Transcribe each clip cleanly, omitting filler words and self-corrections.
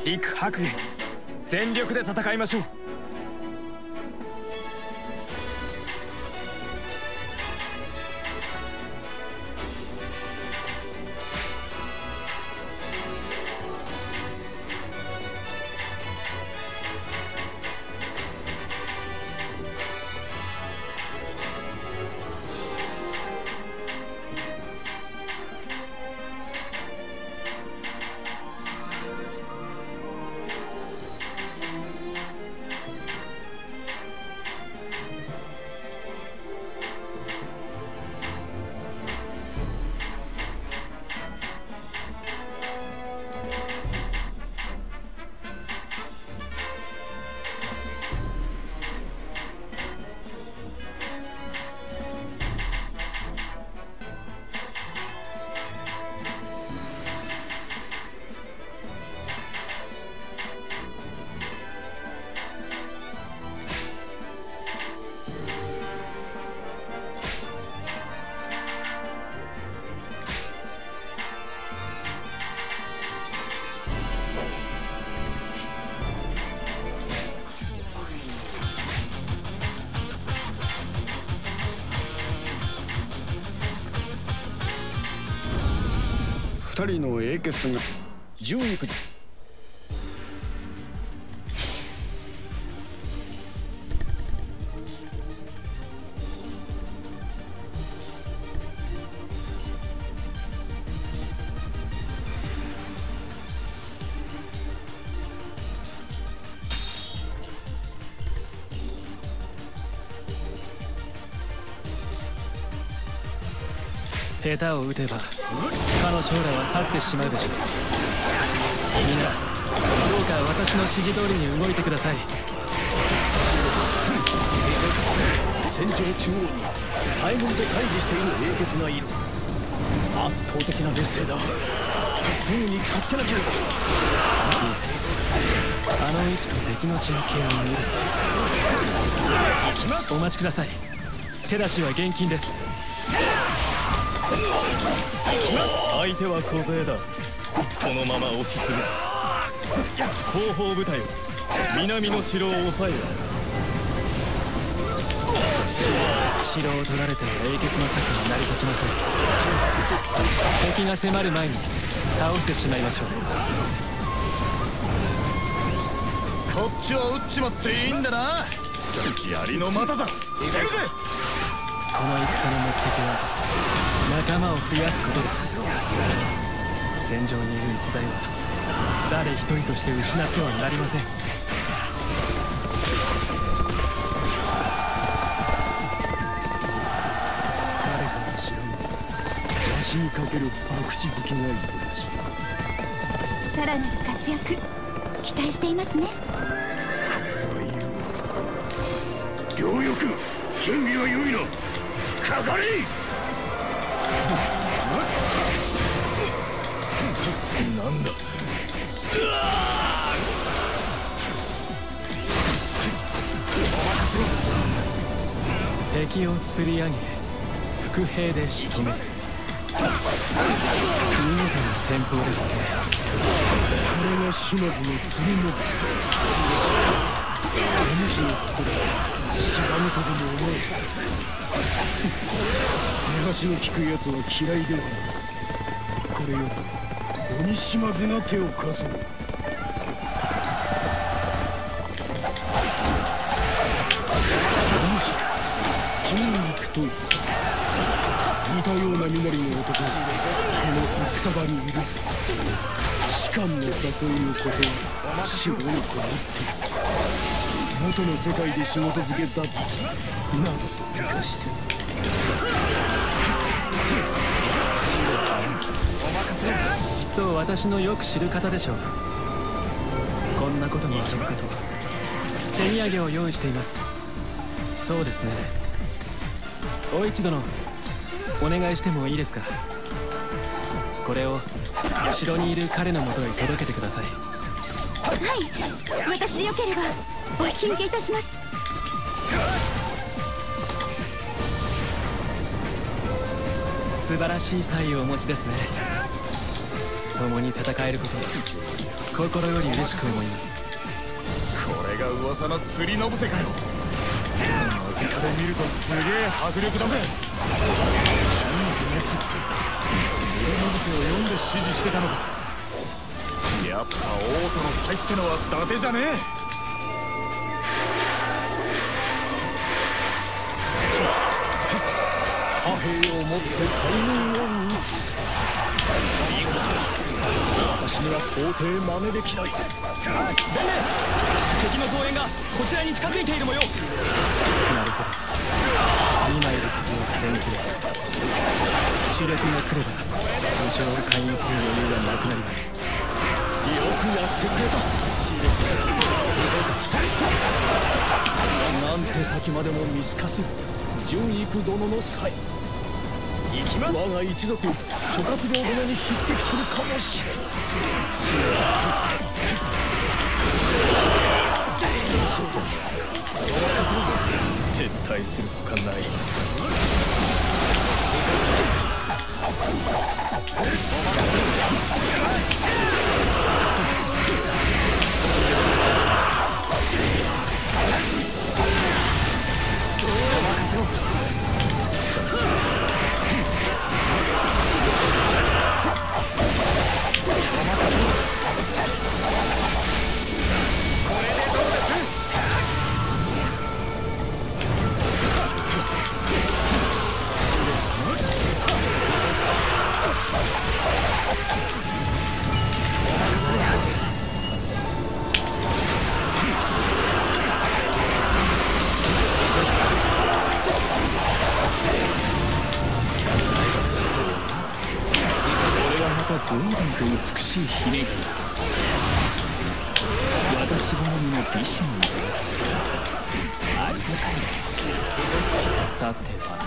陸白玄、全力で戦いましょう。二人の英傑が順位下手を打てばかの将来は去ってしまうでしょう。みんなどうか私の指示通りに動いてください。戦場中央に大軍で対峙している英傑がいる。圧倒的な劣勢だ。すぐに助けなければ。あの位置と敵の陣形を見る。お待ちください。手出しは厳禁です。相手は小勢だ。このまま押しつぶす。後方部隊は南の城を抑える。城を取られても英傑の策は成り立ちません。敵が迫る前に倒してしまいましょう。こっちは撃っちまっていいんだな。槍の股だ。行けるぜ。この戦の目的は仲間を増やすことです。戦場にいる逸材は誰一人として失ってはなりません。誰かが知らぬわしにかける博打好きがいるらしい。さらなる活躍期待していますね。これは言う。両翼準備は良いな。かかれ。なんだ。敵を釣り上げ伏兵で仕留める。見事な戦法ですね。これが島津の釣りの癖。お主のことだ。知らぬとでも思え。手箸の利くやつは嫌いではない。これより鬼島津が手を貸そう。お主筋肉といった似たような身なりの男がこの戦場にいるぞ。士官の誘いのことは白い子は言っている。元の世界で仕事漬けだったなどと明かして。きっと私のよく知る方でしょう。こんなこともあろうかと手土産を用意しています。そうですね。お市殿、お願いしてもいいですか。これを城にいる彼のもとへ届けてください。はい、私でよければお引き受けいたします。素晴らしい才をお持ちですね。共に戦えること心より嬉しく思います。これが噂の釣りのぶせかよ。間近で見るとすげえ迫力だぜ。熱釣りのぶせを読んで指示してたのか。やっぱ王祖の才ってのは伊達じゃねえ。貨幣を持って大軍を撃つ。私には到底真似できない。弁明、敵の増援がこちらに近づいている模様。なるほど、今いる敵を先切れ、主力が来れば武将を介入する余裕がなくなります。よくやってくれた。なんて先までも見透かす純育殿の才。我が一族諸葛亮殿に匹敵するかもしれん。撤退するほかない。随分と美しいひねり。私好みの美酒のありがたい。さては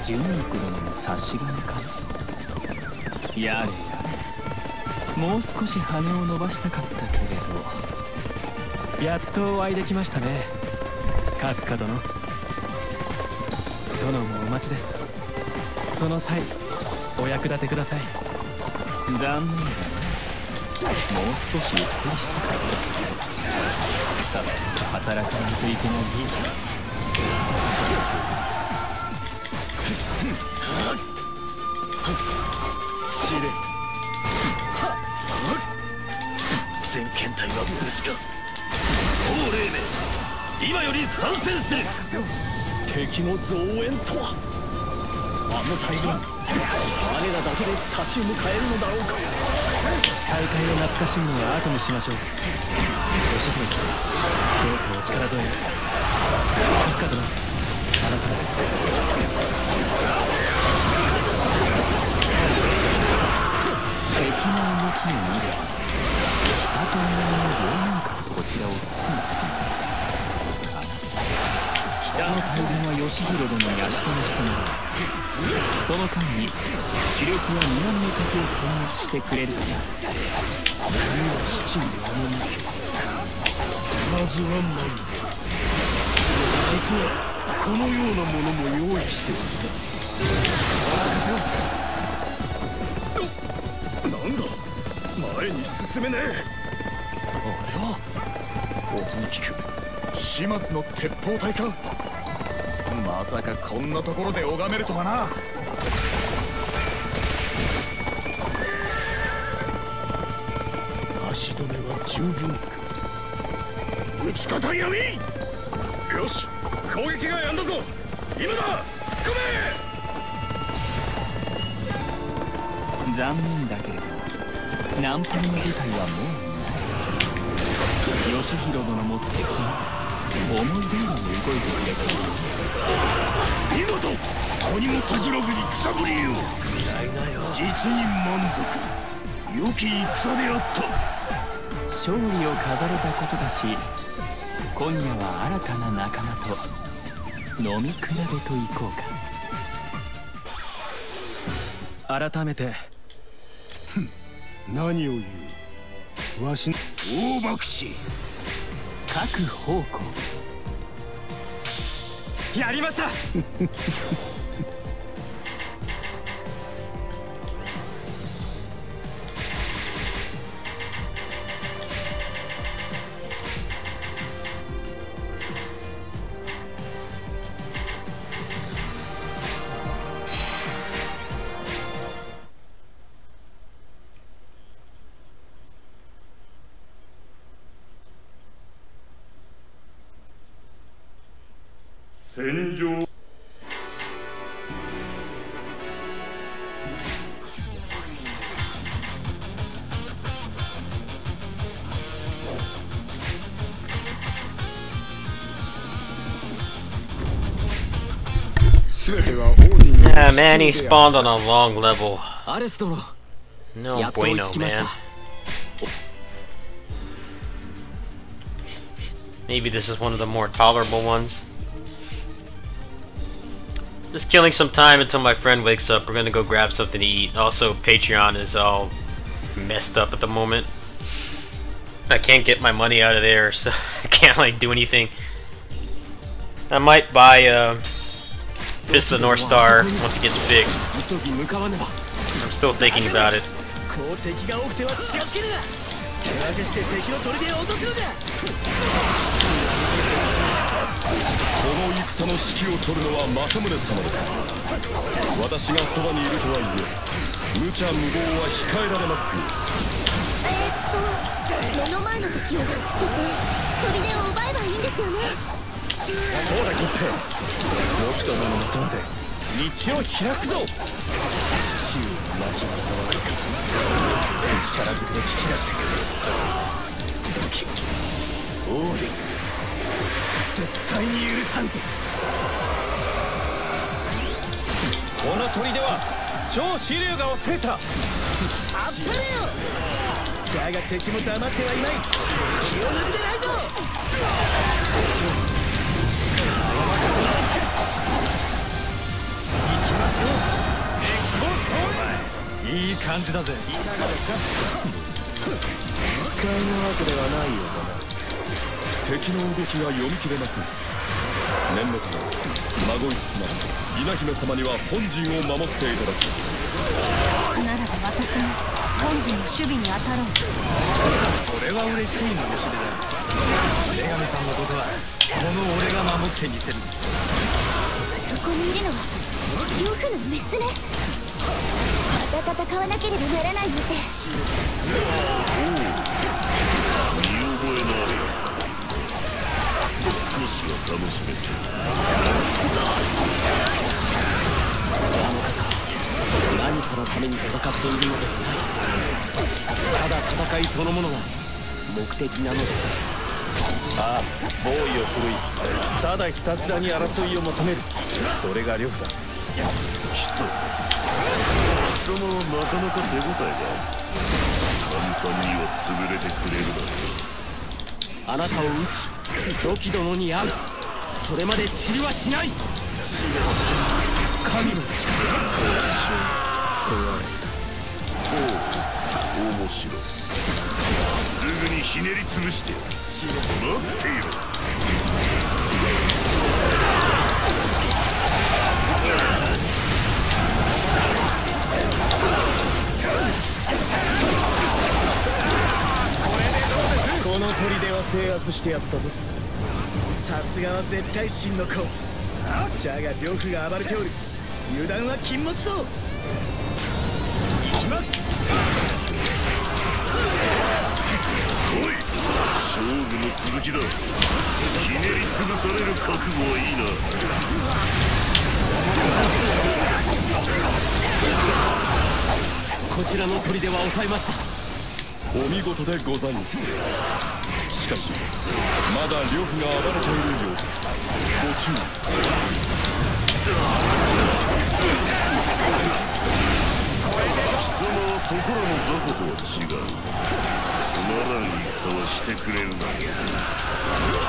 純育殿の差し金か。やれやれ、もう少し羽を伸ばしたかったけれど。やっとお会いできましたね、閣下殿。殿もお待ちです。その際お役立てください。残念だな。もう少しゆっくりしたかった。さあ働かないといけない。司令、先遣隊は無事か。王霊明、今より参戦する。敵の増援とは。あの大軍、我らだけで立ち向かえるのだろうか。再会を懐かしむのは後にしましょう。吉弘、どうかお力添え。閣下殿、あなたです。敵の動きを見れば北と南の両面からこちらを包み北の大軍は義弘殿に足止めしてもらう。その間に主力は南の敵を殲滅してくれるから。七に赴けまずはないぞ。実はこのようなものも用意しておいた。なんだ、前に進めねえ。あれは大きく始末の鉄砲隊か。まさかこんなところで拝めるとはな。足止めは十分か。撃ち方やみ。よし、攻撃がやんだぞ。今だ、突っ込め。残念だけれどナンパリの部隊はもういない。義弘殿も敵も思い通りに動いてくれた。見事、鬼もたじろぐ戦ぶりよ。実に満足。良き戦であった。勝利を飾れたことだし、今夜は新たな仲間と飲み比べといこうか。改めて何を言う。わしの大爆死。各方向やりました Yeah, man, he spawned on a long level. アレス殿 No やっと追い bueno, つきました man. Maybe this is one of the more tolerable ones. Just killing some time until my friend wakes up. We're gonna go grab something to eat. Also, Patreon is all messed up at the moment. I can't get my money out of there, so I can't like do anything. I might buy Fist of the North Star once it gets fixed. 急ぎ向かわねば I'm still thinking about it. こう敵が多くては近づけるな。手分けして敵の砦を落とすのじゃ。この戦の指揮を執るのは政宗様です。私がそばにいるとはいえ無茶無謀は控えられますよ。目の前の敵をやっつけて砦を奪えばいいんですよね。そうだ、一平。僕とのもとまで道を開くぞ。周囲の亡き者は力ずくで聞き出してくれ。オーディン、絶対に許さんぞ。この砦は超支流が押せた。あったれよ。じゃが敵も黙ってはいない。気を抜くでないぞ。いい感じだぜ。いかがですか。使いのわけではないようだな。敵の動きが読み切れません。念のため孫一様、稲姫様には本陣を守っていただきます。ならば私も本陣の守備に当たろう。それは嬉しいのもしれない。女神さんのことはこの俺が守ってみせる。そこにいるのは呂布のメスね。また戦わなければならないなんて。何かのために戦っているのではない。ただ戦いそのものが目的なのです。ああ、防衛を振るい、ただひたすらに争いを求める。それが呂布だ。人、貴様はなかなか手応えが簡単には潰れてくれるだろう。あなたを撃ち土器殿に会う。それまで散りはしない。神の力。面白い。すぐにひねり潰して待っていろ。この砦は制圧してやったぞ。さすがは絶対神の子。じゃが呂布が暴れておる。油断は禁物ぞ。行きます。来い。勝負の続きだ。ひねり潰される覚悟はいいな。こちらの砦は抑えました。お見事でございます。しかしまだ呂布が暴れている様子。ご注意。貴様はそこらの雑魚とは違う。つまらん戦はしてくれるな。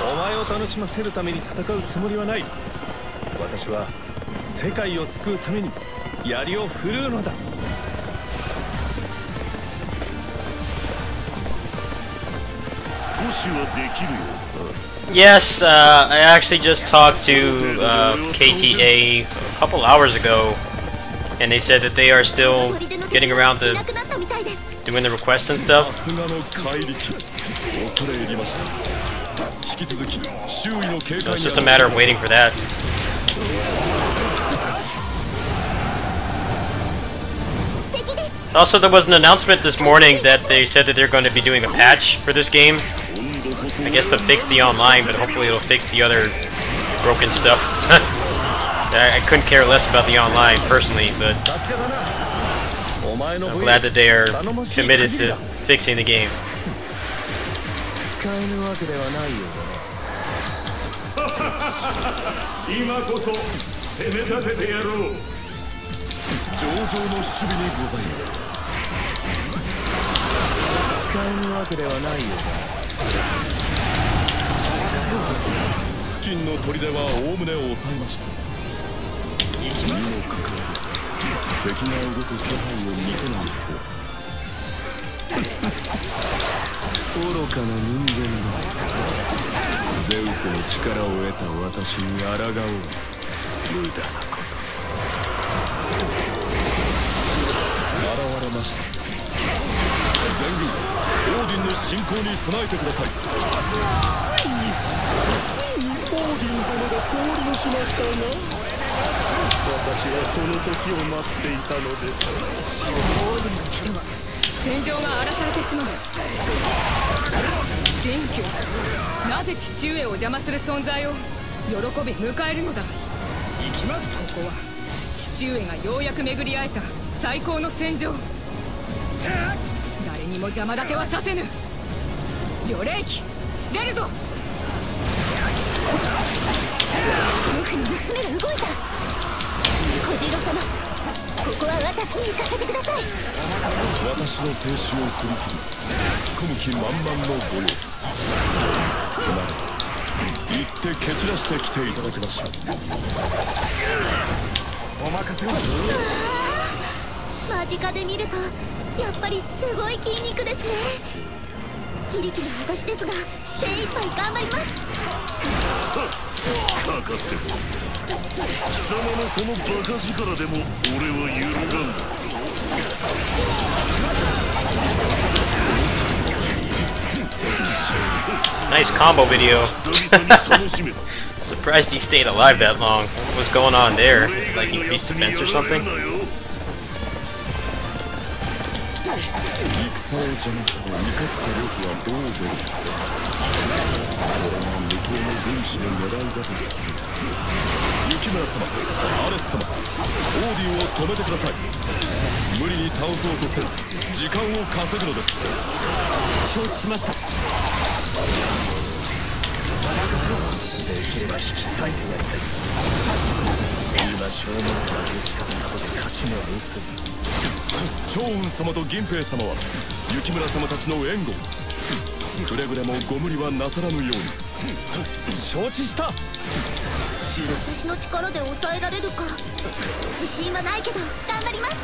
お前を楽しませるために戦うつもりはない。私は世界を救うために槍を振るうのだ。少しはできるよ。Yes, I actually just talked to KTA a couple hours ago, and they said that they are still getting around to doing the requests and さ stuff. すがの怪力。恐れ入りました。引き続き周囲の警戒 So に it's just a matter of waiting for that. Also, there was an announcement this morning that they said that they're going to be doing a patch for this game. I guess to fix the online, but hopefully it'll fix the other broken stuff. I couldn't care less about the online personally, but I'm glad that they are committed to fixing the game. 使えぬわけではないよ今こそ攻め立ててやろう。上々の守備にございます。使えぬわけではないよ付近の砦はおおむね抑えました。にもかかわらず敵が動く気配を見せないと愚かな人間だ。ゼウスの力を得た私に抗う無駄なこと。現れました。全軍オーディンの侵攻に備えてください。ついにオーディン殿が降臨しましたが、私はこの時を待っていたのです。オーディンが来ては戦場が荒らされてしまう。陳旧、なぜ父上を邪魔する存在を喜び迎えるのだ。行きます。ここは父上がようやく巡り会えた最高の戦場。誰にも邪魔立てはさせぬ。両霊機出るぞ。僕の娘が動いた。小次郎様、ここは私に行かせてください。私の静止を振り切り突っ込む気満々のご様子。なら行って蹴散らしてきていただきましょう。お任せを。間近で見るとやっぱりすごい筋肉ですね。非力な私ですが精一杯頑張ります。かかっても貴様のそのバカ力でも俺は揺るがんだ。Nice combo video. Surprised he stayed alive that long. What was going on there? Like increased defense or something? 戦を邪魔する味方力はどう出る。これが向こうの軍師の狙いだとする。雪村様、アレス様、オーディンを止めてください。無理に倒そうとせず時間を稼ぐのです。承知しました。できれば引き裂いてやりたい。今正面からぶつかったことで勝ち目は薄い。趙雲様と銀平様は雪村様たちの援護。くれぐれもご無理はなさらぬように。承知した。私の力で抑えられるか自信はないけど頑張ります。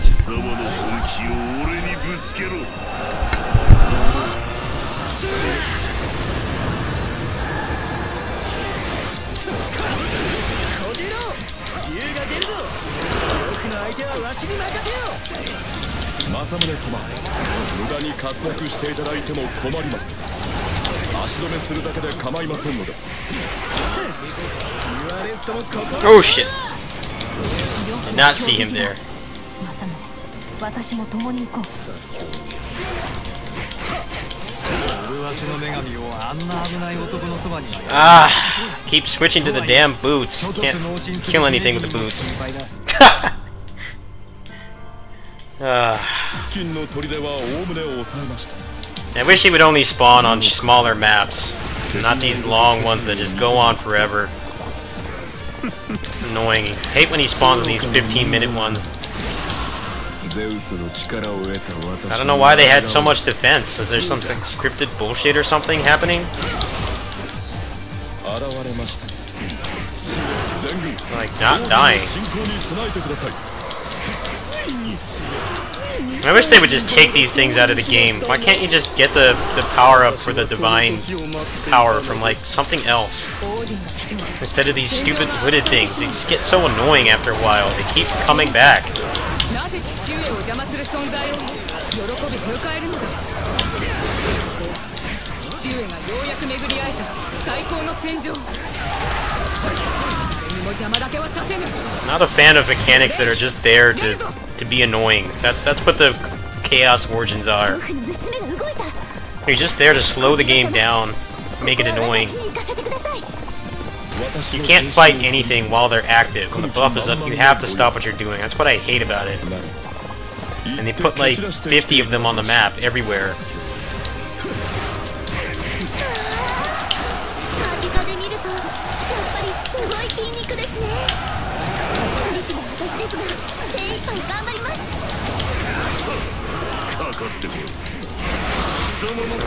貴様の本気を俺にぶつけろ。小次郎、竜が出るぞ。僕の相手はわしに任せよう。政宗様、無駄に活躍していただいても困ります。足止めするだけで構いませんので。Oh shit! Did not see him there. 政宗、私も共に行こう。Ah, keep switching to the damn boots. Can't kill anything with the boots. I wish he would only spawn on smaller maps, not these long ones that just go on forever. Annoying. Hate when he spawns on these 15-minute ones. I don't know why they had so much defense. Is there some scripted bullshit or something happening? Like, not dying. I wish they would just take these things out of the game. Why can't you just get the power-up for the divine power from, like, something else? Instead of these stupid hooded things. They just get so annoying after a while. They keep coming back. Not a fan of mechanics that are just there to be annoying. That's what the Chaos Origins are. You're just there to slow the game down. make it annoying. You can't fight anything while they're active. When the buff is up, you have to stop what you're doing. That's what I hate about it. And they put like 50 of them on the map everywhere.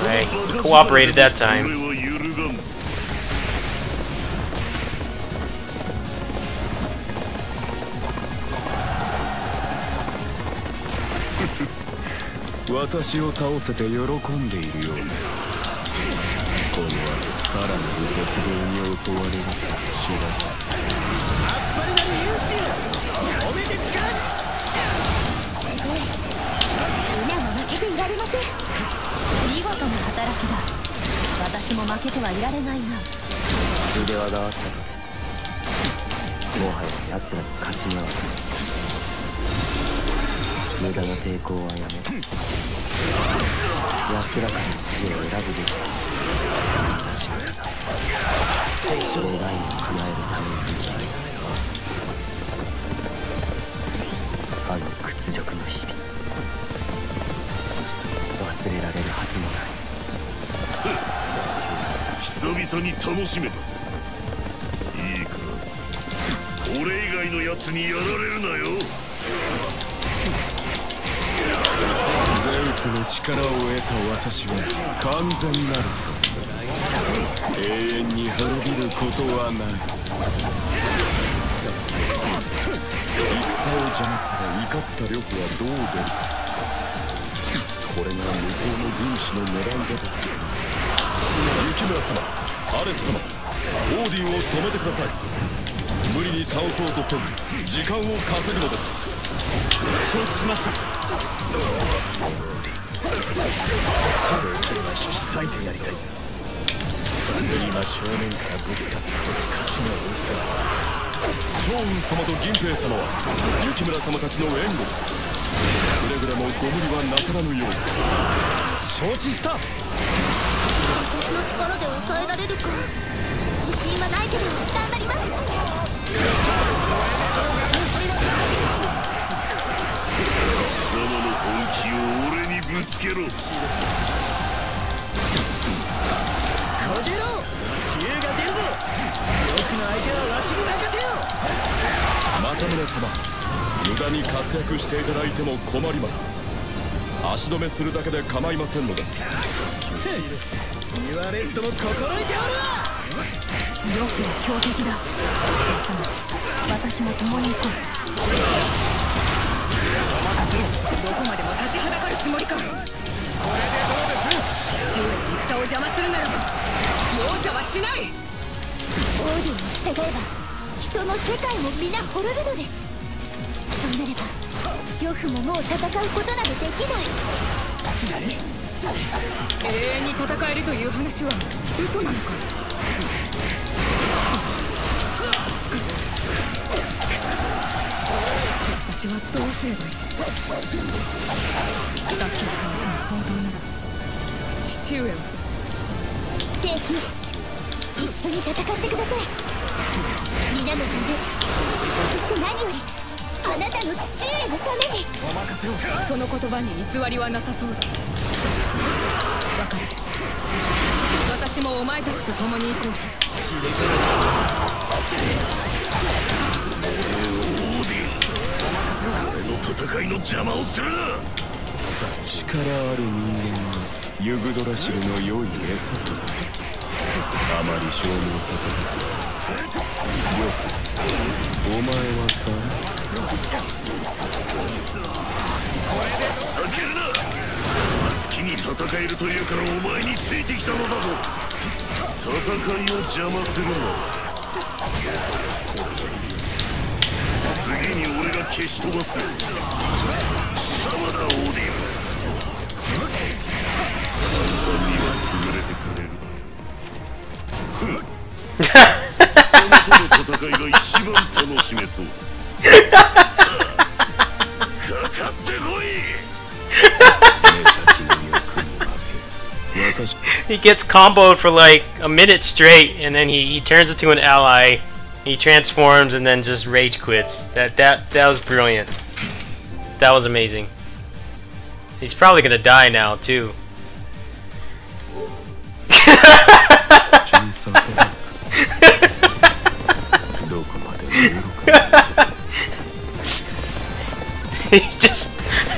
Right, he cooperated that time. 私を倒せて喜んでいるような。この後さらなる絶望に襲われるかもしれない。あっぱれなる勇士おめでつかし。皆も負けていられません。見事な働きだ。私も負けてはいられないな。腕輪があったとてもはや奴らに勝ち目はない。無駄な抵抗はやめ安らかな死を選ぶべきだ。私は願いを叶えるために生きる。あの屈辱の日々忘れられるはずもない。久々に楽しめたぞ。いいか、俺以外のやつにやられるなよ。ゼウスの力を得た私は完全なる存在。永遠に滅びることはない。戦を邪魔され怒った呂布はどう出るか。これが向こうの軍師の狙いだとする。雪村様、アレス様、オーディンを止めてください。無理に倒そうとせず時間を稼ぐのです。承知しました。引き裂いてやりたい。今正面からぶつかったことで勝ち目を失う。趙雲様と銀兵様は雪村様たちの援護。くれぐれもご無理はなさらぬよう。承知した。私の力で抑えられるか自信はないけど頑張ります。貴様の本気を俺にぶつけろ。小次郎、比喩が出るぞ。僕の相手はわしに任せよ。政宗様、無駄に活躍していただいても困ります。足止めするだけで構いませんので。ユアレストも心得ておるわ。呂布は強敵だ。私も共に行こう。どこまでも立ちはだかるつもりか。これでどうです？父上の戦を邪魔するならば容赦はしない。オーディンに従えば人も世界も皆滅ぶのです。そうなれば呂布ももう戦うことなどできない。永遠に戦えるという話は嘘なのか。しかし私はどうすればいい。さっきの話が本当なら父上は定期一緒に戦ってください。皆のため、そして何よりあなたの父上のために。お任せを。その言葉に偽りはなさそうだ。分かる。私もお前たちと共に行こう。戦いの邪魔をするな。力ある人間はユグドラシルの良い餌となる。あまり消耗させない。呂布、お前はさ。避けるな。好きに戦えるというからお前についてきたのだぞ。戦いを邪魔するな。次に俺が消し飛ばす。貴様だ、オーディン。簡単には潰れてくれる。そのとの戦いが一番楽しめそう。さあ、かかってこい。目先の欲に負け、私 He gets comboed for like a minute straight, and then he turns into an ally. He transforms and then just rage quits. That was brilliant. That was amazing. He's probably gonna die now too.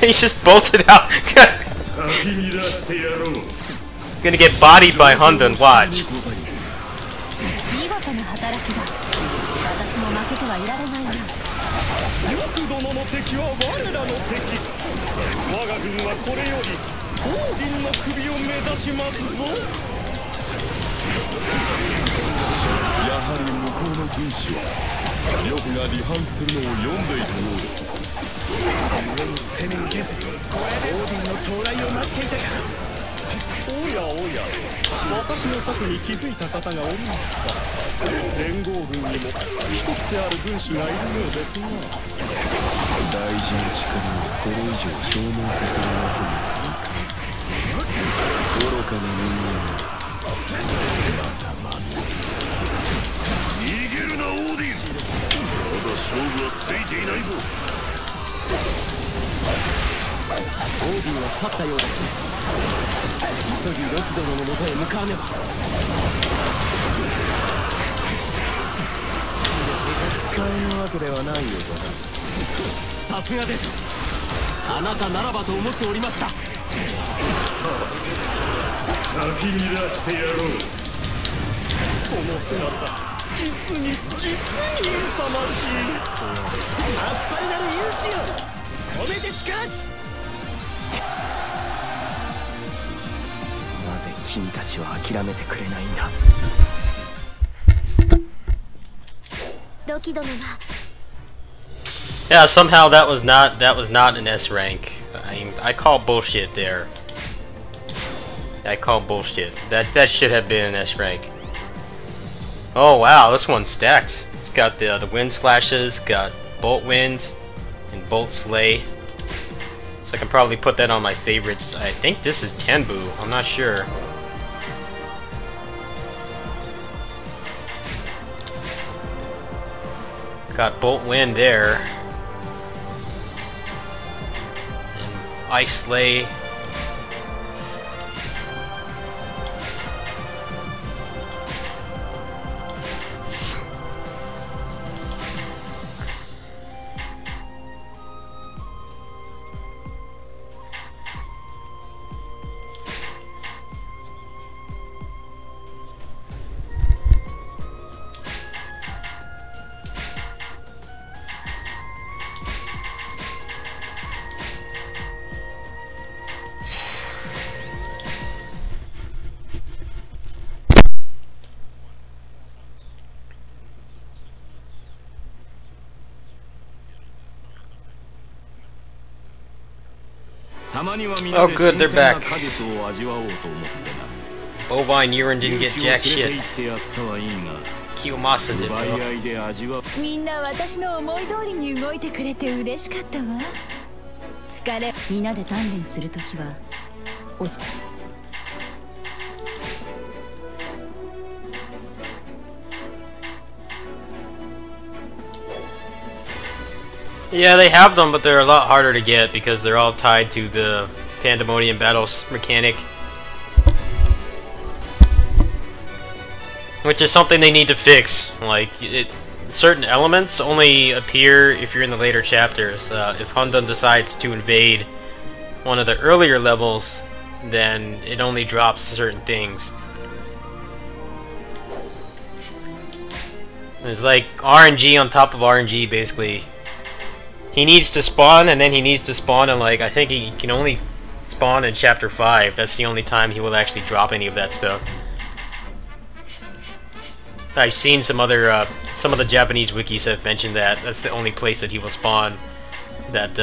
he just bolted out. Gonna get bodied by Hundun, watch. 見事な働きだ。私も負けてはいられないな。翼殿の敵は我らの敵。我が軍はこれよりオーディンの首を目指しますぞ。やはり向こうの軍師は呂布が離反するのを読んでいたようです。上に攻め受けず、オーディンの到来を待っていたか。おやおや、私の策に気づいた方がおりますか。連合軍にも一癖ある軍師がいるようですが、大事な力をこれ以上消耗させるわけにはいかない。愚かな人間はまだまだ。逃げるなオーディン。まだ勝負はついていないぞ。オーディンは去ったようですね。急ぎロキ殿の元へ向かわねば。使えるわけではないようだ。さすがです。あなたならばと思っておりました。先に出してやろう。その姿、実に勇ましい。あっぱれなる勇士よ、止めてつかす。なぜ君たちは諦めてくれないんだ。ロキ殿が。Yeah, somehow that was not an S rank. I call bullshit there. I call bullshit. That should have been an S rank. Oh wow, this one's stacked. It's got the wind slashes, got bolt wind, and bolt slay. So I can probably put that on my favorites. I think this is Tenbu. I'm not sure. Got bolt wind there. And ice slay. Oh good, they're back. Bovine urine didn't get jack shit. Kiyomasa did though. みんな私の思い通りに動いてくれて嬉しかったわ。疲れ、みんなで鍛錬するときはおし。Yeah, they have them, but they're a lot harder to get because they're all tied to the Pandemonium Battles mechanic. Which is something they need to fix. Like, certain elements only appear if you're in the later chapters. If Hundun decides to invade one of the earlier levels, then it only drops certain things. There's like RNG on top of RNG, basically. He needs to spawn, and then he needs to spawn in, like, I think he can only spawn in Chapter 5. That's the only time he will actually drop any of that stuff. I've seen some of the Japanese wikis have mentioned that. That's the only place that he will spawn that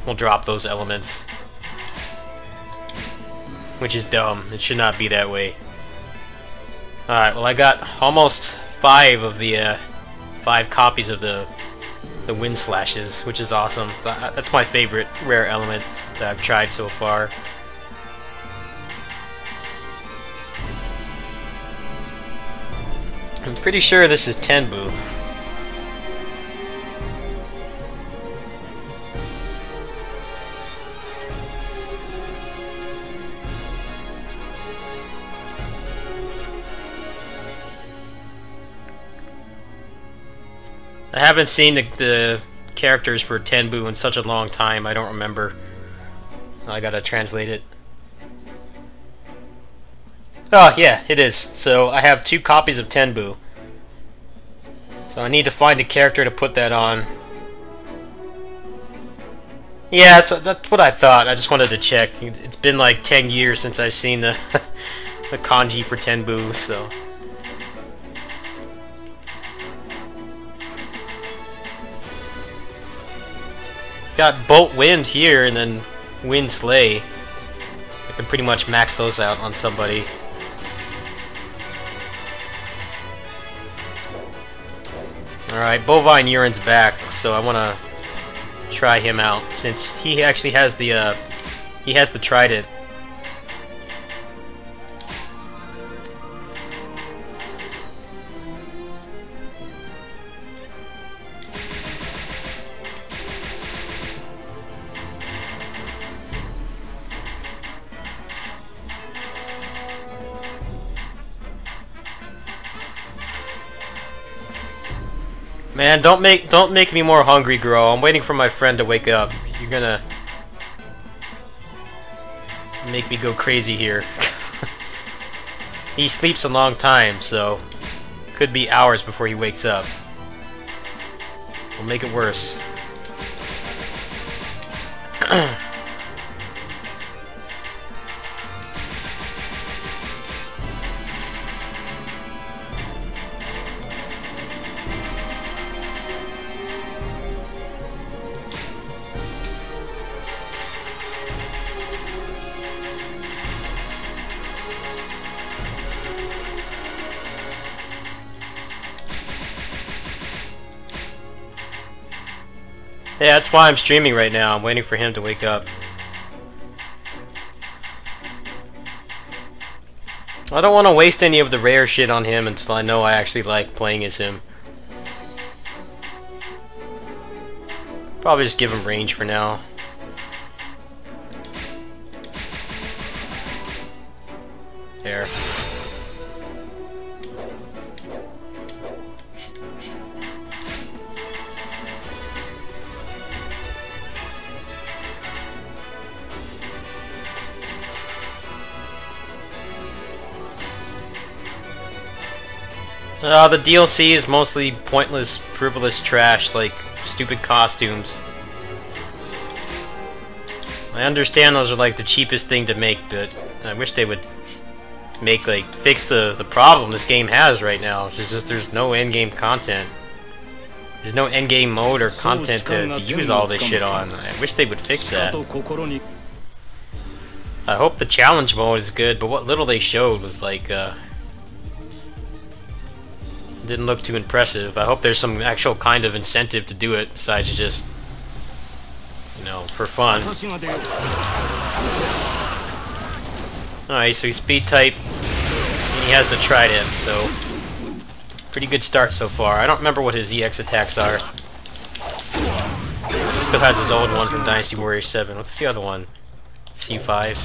will drop those elements. Which is dumb. It should not be that way. Alright, well I got almost 5 of the 5 copies of the wind slashes, which is awesome. That's my favorite rare element that I've tried so far. I'm pretty sure this is Tenbu. I haven't seen the characters for Tenbu in such a long time, I don't remember. I gotta translate it. Oh, yeah, it is. So I have 2 copies of Tenbu. So I need to find a character to put that on. Yeah, that's what I thought. I just wanted to check. It's been like 10 years since I've seen the, the kanji for Tenbu, so... Got Bolt Wind here, and then Wind Slay. I can pretty much max those out on somebody. Alright, Bovine Urine's back, so I want to try him out, since he actually has the, Trident. Man, don't make me more hungry, girl. I'm waiting for my friend to wake up. You're gonna make me go crazy here. He sleeps a long time, so could be hours before he wakes up. We'll make it worse. Yeah, that's why I'm streaming right now. I'm waiting for him to wake up. I don't want to waste any of the rare shit on him until I know I actually like playing as him. Probably just give him range for now. There. The DLC is mostly pointless, frivolous trash, like stupid costumes. I understand those are like the cheapest thing to make, but I wish they would make, like, fix the problem this game has right now. It's just there's no endgame content. There's no endgame mode or content to use all this shit on. I wish they would fix that. I hope the challenge mode is good, but what little they showed was like, didn't look too impressive. I hope there's some actual kind of incentive to do it besides just, you know, for fun. Alright, so he's speed type, and he has the Trident, so pretty good start so far. I don't remember what his EX attacks are. He still has his old one from Dynasty Warrior 7. What's the other one? C5.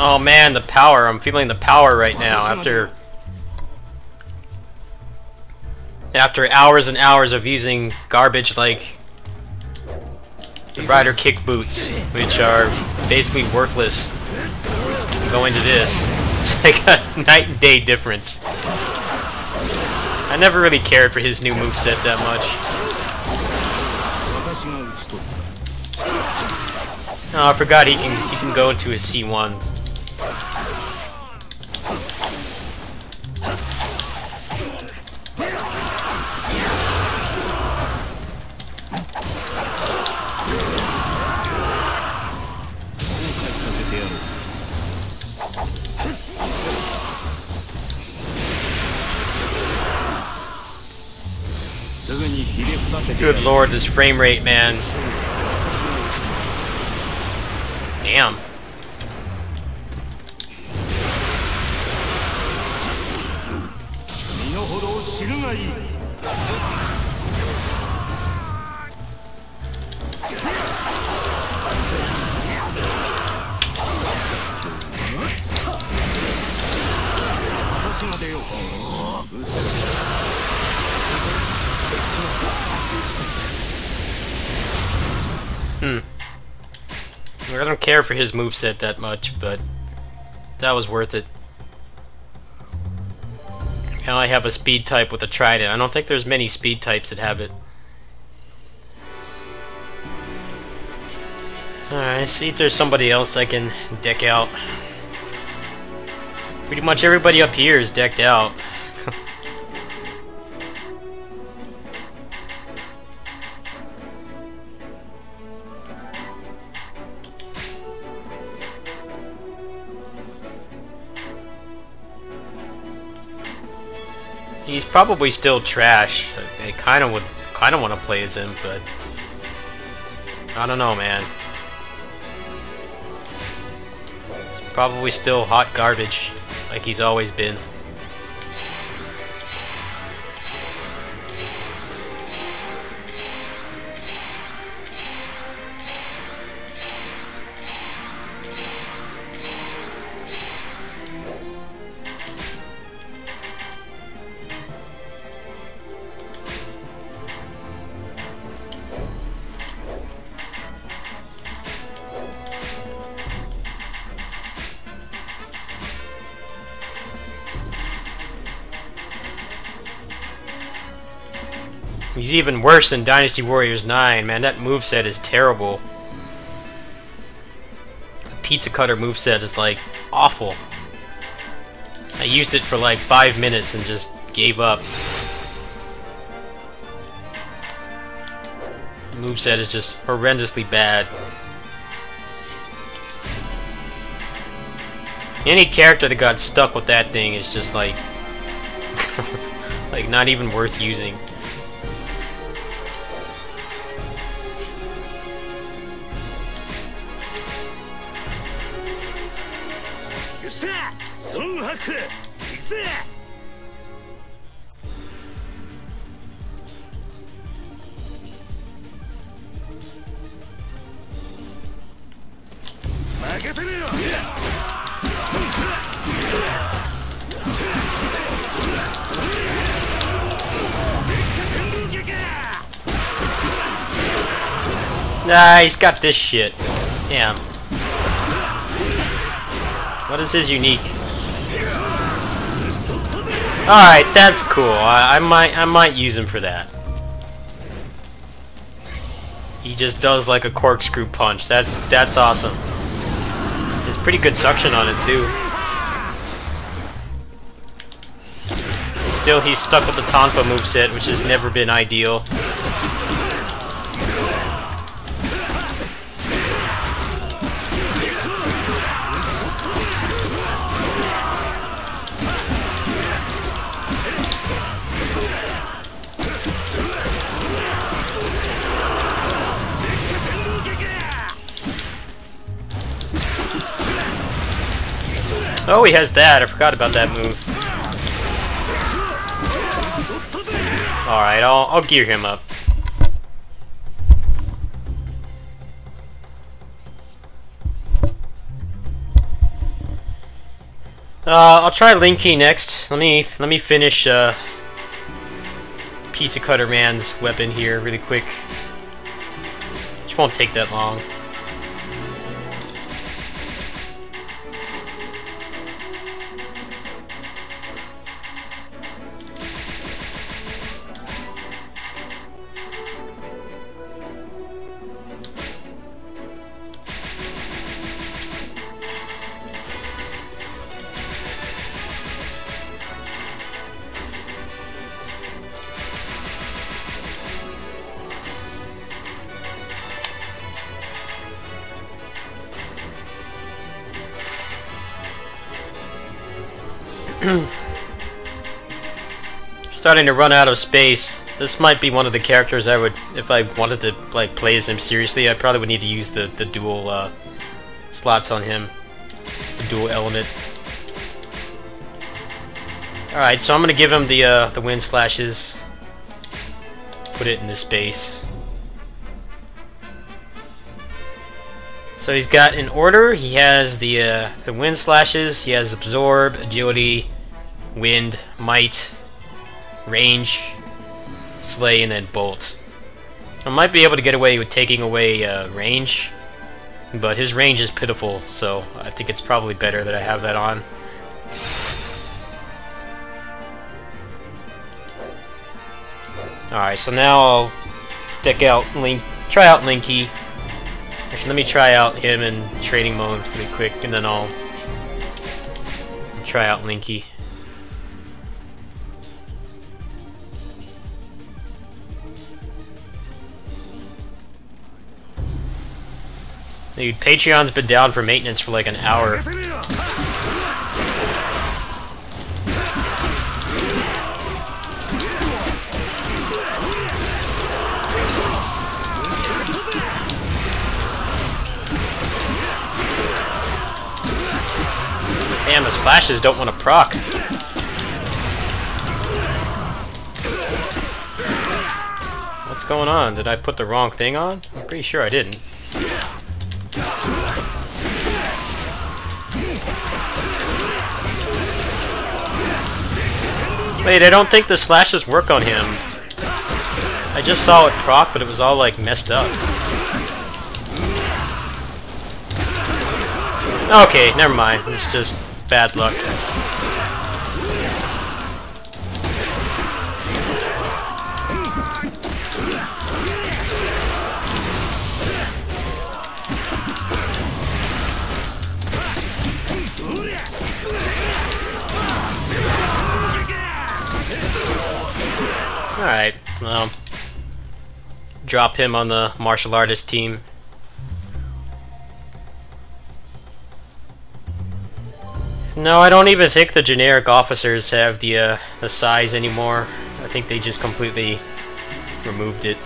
Oh man, the power. I'm feeling the power right now after hours and hours of using garbage like the Rider Kick boots, which are basically worthless. Going to this, it's like a night and day difference. I never really cared for his new moveset that much. Oh, I forgot he can go into his C1s. Good lord, this frame rate, man. Damn. I don't care for his moveset that much, but that was worth it. Now I have a speed type with a trident. I don't think there's many speed types that have it. Alright, see if there's somebody else I can deck out. Pretty much everybody up here is decked out. He's probably still trash. I kind of want to play as him, but I don't know, man. He's probably still hot garbage, like he's always been. He's even worse than Dynasty Warriors 9, man. That moveset is terrible. The Pizza Cutter moveset is like awful. I used it for like 5 minutes and just gave up. The moveset is just horrendously bad. Any character that got stuck with that thing is just like like not even worth using. Nah, he's got this shit. Damn. What is his unique? Alright, that's cool. I might use him for that. He just does like a corkscrew punch. That's awesome. There's pretty good suction on it too. Still, he's stuck with the Tonfa moveset, which has never been ideal. Oh, he has that. I forgot about that move. Alright, I'll gear him up. I'll try Linky next. Let me finish Pizza Cutter Man's weapon here really quick. Which won't take that long. Starting to run out of space. This might be one of the characters I would, if I wanted to like play as him seriously, I probably would need to use the dual slots on him, the dual element. All right, so I'm gonna give him the wind slashes. Put it in this base. So he's got in order. He has the wind slashes. He has absorb, agility, wind, might, range, slay, and then bolt. I might be able to get away with taking away range, but his range is pitiful, so I think it's probably better that I have that on. Alright, so now I'll deck out try out Linky. Actually, let me try out him in training mode really quick, and then I'll try out Linky. Dude, Patreon's been down for maintenance for like an hour. Damn, the slashes don't want to proc. What's going on? Did I put the wrong thing on? I'm pretty sure I didn't. Wait, I don't think the slashes work on him. I just saw it proc, but it was all like messed up. Okay, never mind. It's just bad luck. Alright, well, drop him on the martial artist team. No, I don't even think the generic officers have the size anymore. I think they just completely removed it.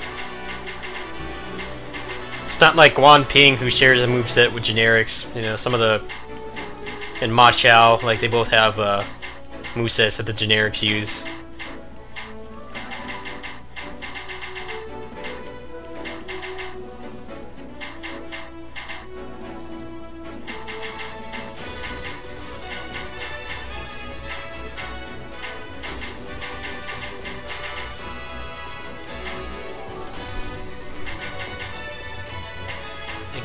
It's not like Guan Ping, who shares a moveset with generics. You know, some of the... and Ma Chao, like, they both have movesets that the generics use.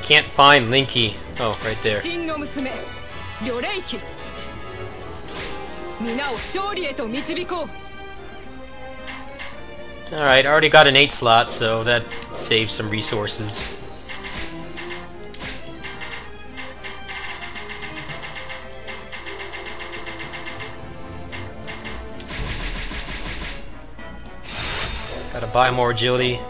Can't find Linky. Oh, right there. Alright, I already got an 8 slot, so that saves some resources. Gotta buy more agility.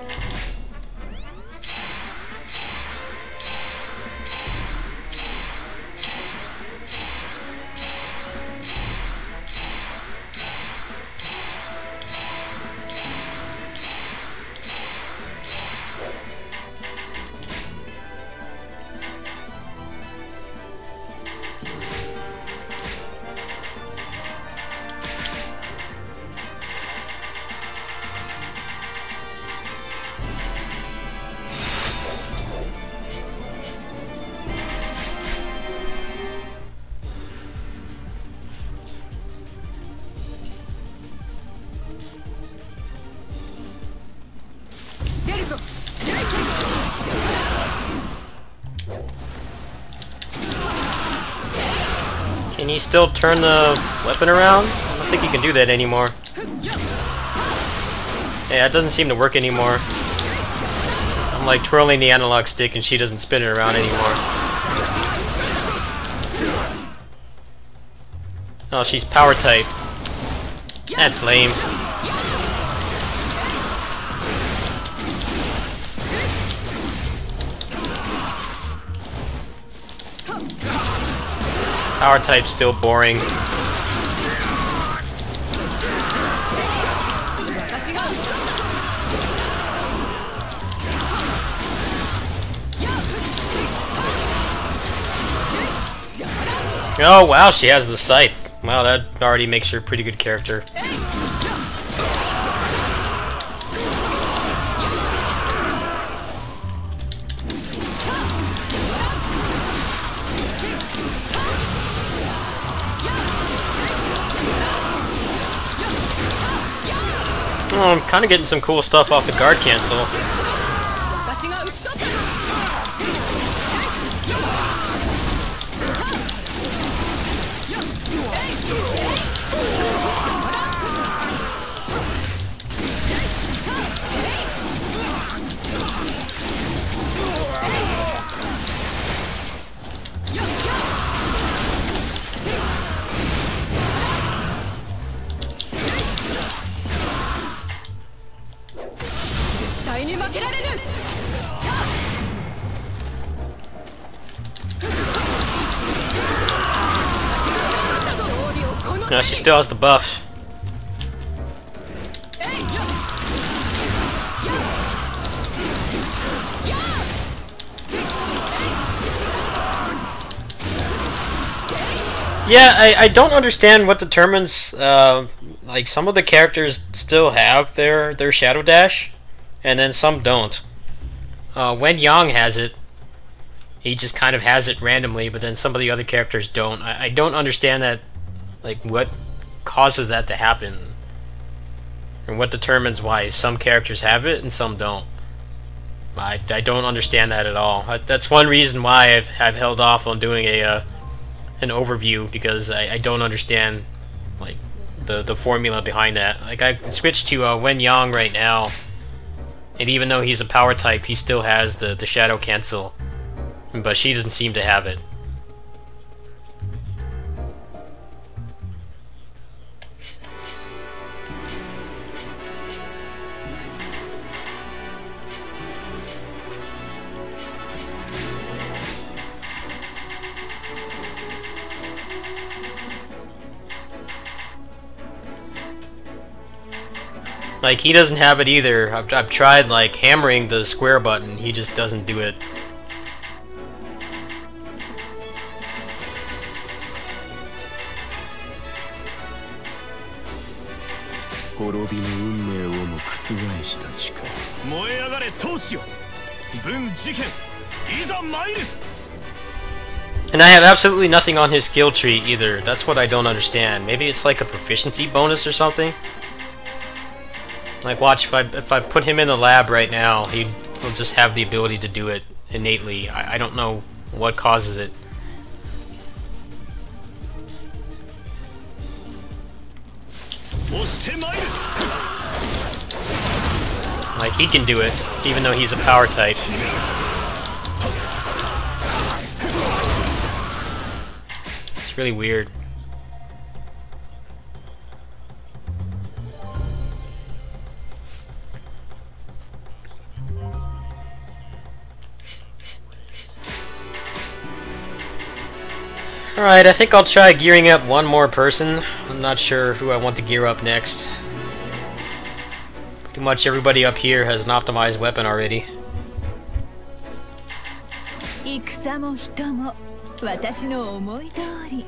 Can you still turn the weapon around? I don't think you can do that anymore. Yeah, it doesn't seem to work anymore. I'm like twirling the analog stick and she doesn't spin it around anymore. Oh, she's power type. That's lame. Power type's still boring. Oh wow, she has the scythe. Wow, that already makes her a pretty good character. Oh, I'm kind of getting some cool stuff off the guard cancel. No, she still has the buff. Yeah, I don't understand what determines, like, some of the characters still have their Shadow Dash, and then some don't. Wen Yang has it. He just kind of has it randomly, but then some of the other characters don't. I don't understand that, like, what causes that to happen, and what determines why some characters have it and some don't. I don't understand that at all. That's one reason why I've held off on doing an overview, because I don't understand, like, the formula behind that. Like, I switched to Wen Yang right now, and even though he's a power type, he still has the shadow cancel, but she doesn't seem to have it. Like, he doesn't have it either. I've tried, like, hammering the square button. He just doesn't do it. And I have absolutely nothing on his skill tree either. That's what I don't understand. Maybe it's like a proficiency bonus or something? Like, watch, if I put him in the lab right now, he'll just have the ability to do it innately. I don't know what causes it. Like, he can do it, even though he's a power type. It's really weird. Alright, I think I'll try gearing up one more person. I'm not sure who I want to gear up next. Pretty much everybody up here has an optimized weapon already. 戦も人も私の思い通り。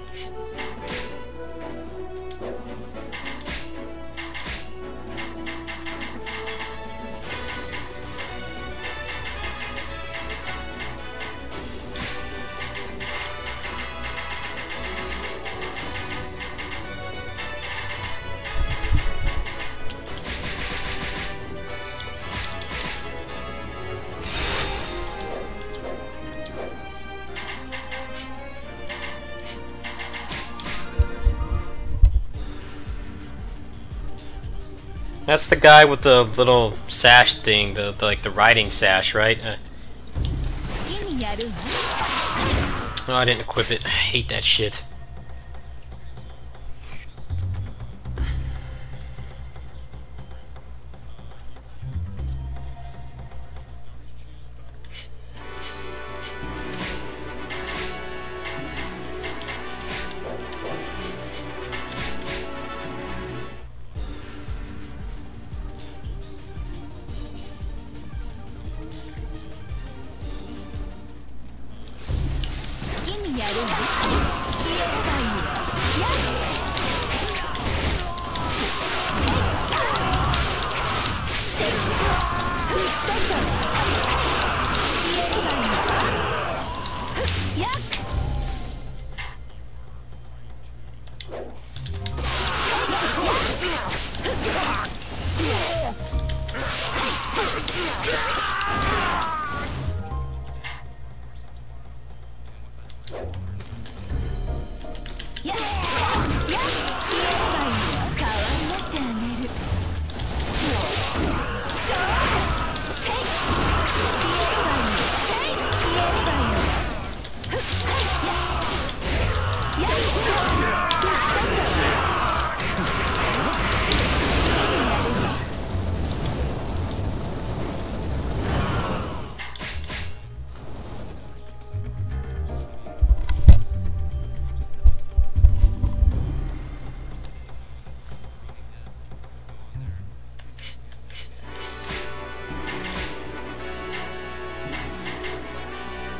That's the guy with the little sash thing, like the riding sash, right? Oh, I didn't equip it. I hate that shit.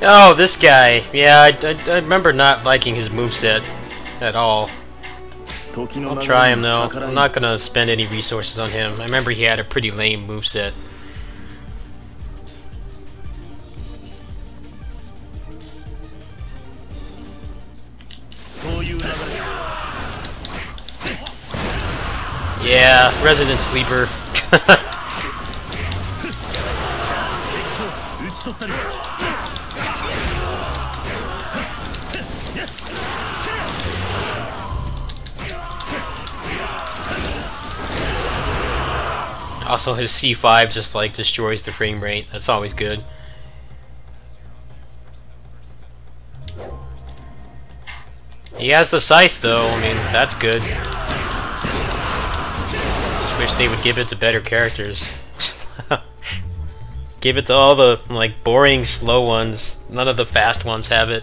Oh, this guy. Yeah, I remember not liking his moveset at all. I'll try him though. I'm not gonna spend any resources on him. I remember he had a pretty lame moveset. Yeah, Resident Sleeper. Also, his C5 just like destroys the frame rate. That's always good. He has the scythe though. I mean, that's good. Just wish they would give it to better characters. Give it to all the like boring, slow ones. None of the fast ones have it.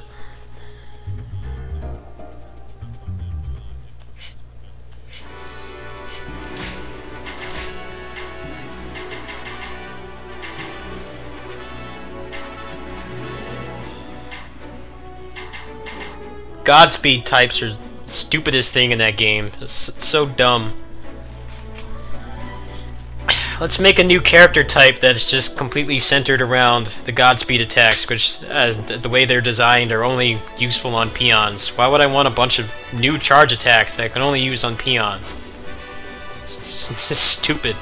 Godspeed types are the stupidest thing in that game. It's so dumb. Let's make a new character type that's just completely centered around the Godspeed attacks, which, the way they're designed, are only useful on peons. Why would I want a bunch of new charge attacks that I can only use on peons? It's just stupid.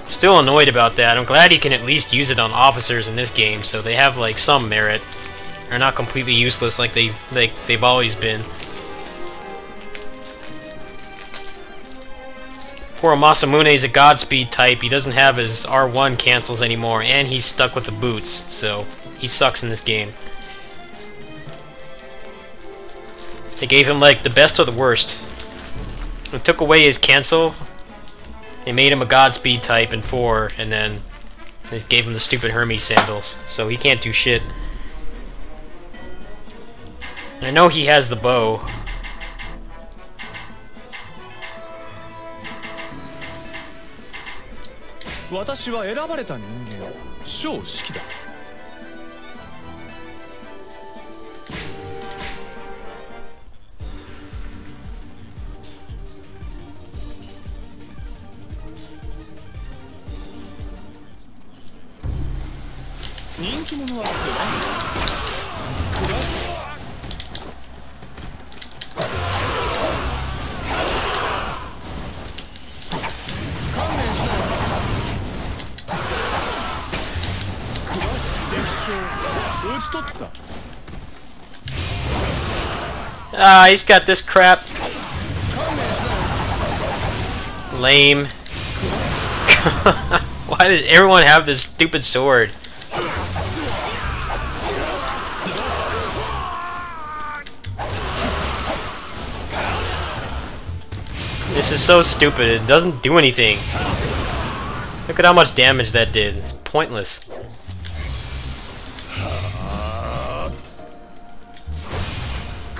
Still annoyed about that. I'm glad you can at least use it on officers in this game, so they have like some merit. They're not completely useless like they've always been. Poor Masamune is a Godspeed type. He doesn't have his R1 cancels anymore, and he's stuck with the boots, so he sucks in this game. They gave him like the best of the worst. They took away his cancel. They made him a Godspeed type in 4, and then they gave him the stupid Hermes sandals, so he can't do shit. I know he has the bow. Ah, he's got this crap. Lame. Why did everyone have this stupid sword? This is so stupid. It doesn't do anything. Look at how much damage that did. It's pointless.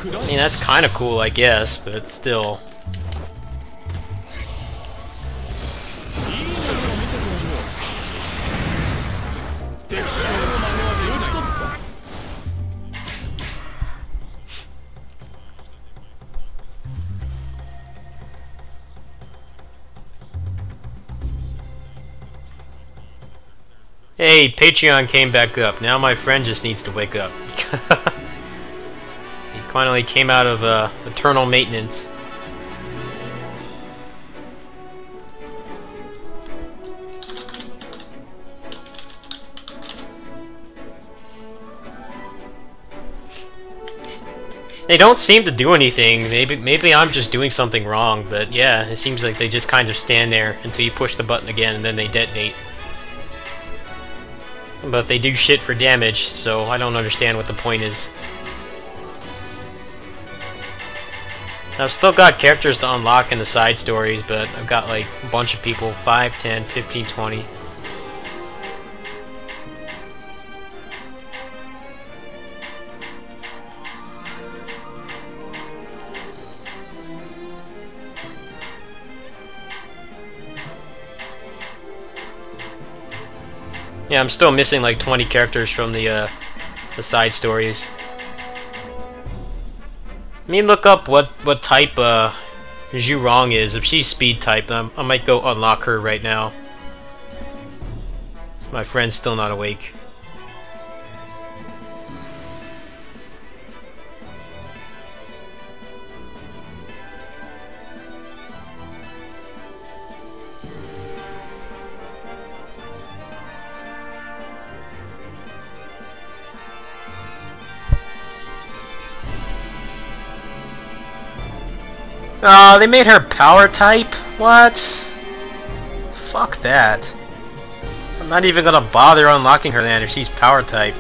I mean, that's kind of cool, I guess, but still. Hey, Patreon came back up. Now my friend just needs to wake up. He finally came out of eternal maintenance. They don't seem to do anything. Maybe I'm just doing something wrong, but yeah, it seems like they just kind of stand there until you push the button again and then they detonate. But they do shit for damage, so I don't understand what the point is. I've still got characters to unlock in the side stories, but I've got like a bunch of people, 5, 10, 15, 20. Yeah, I'm still missing like 20 characters from the side stories. Let me look up what type Zhu Rong is. If she's speed type, I might go unlock her right now. My friend's still not awake. They made her power type? What? Fuck that. I'm not even gonna bother unlocking her then if she's power type.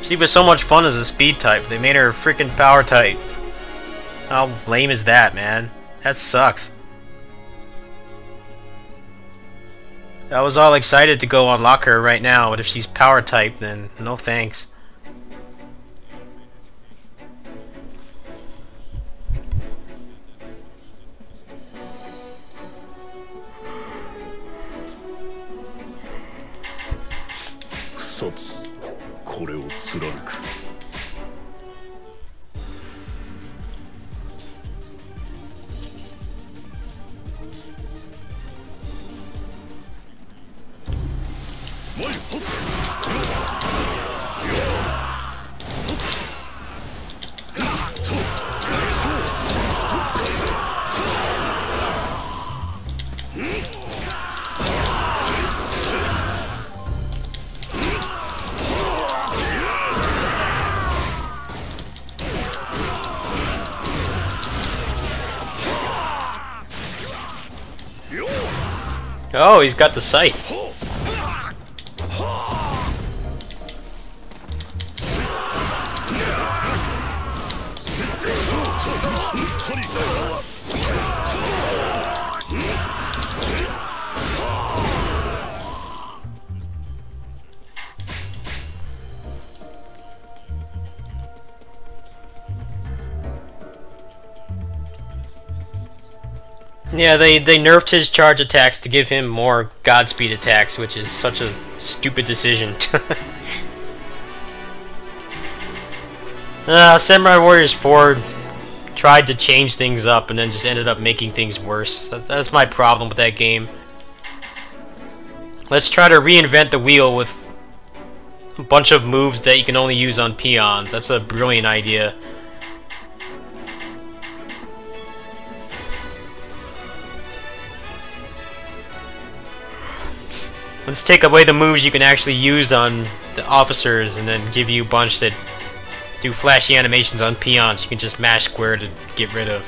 She was so much fun as a speed type. They made her freaking power type. How lame is that, man? That sucks. I was all excited to go unlock her right now, but if she's power type, then no thanks. Oh, he's got the scythe. Yeah, they nerfed his charge attacks to give him more Godspeed attacks, which is such a stupid decision. Samurai Warriors 4 tried to change things up and then just ended up making things worse. That's my problem with that game. Let's try to reinvent the wheel with a bunch of moves that you can only use on peons. That's a brilliant idea. Let's take away the moves you can actually use on the officers and then give you a bunch that do flashy animations on peons you can just mash square to get rid of.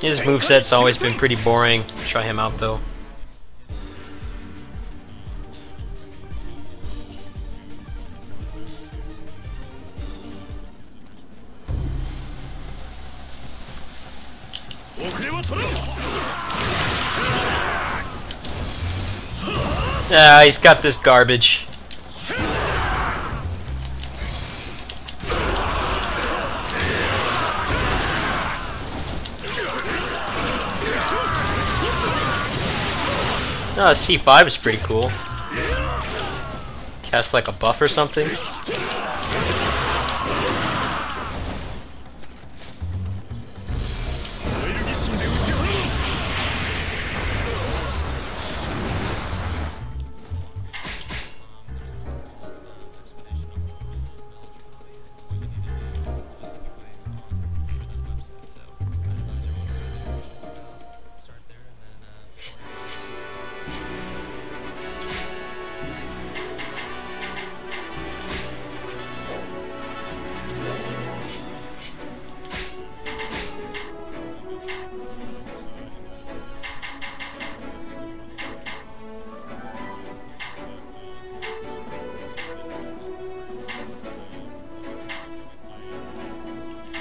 His moveset's always been pretty boring. Try him out though. He's got this garbage. C5 is pretty cool. Cast like a buff or something.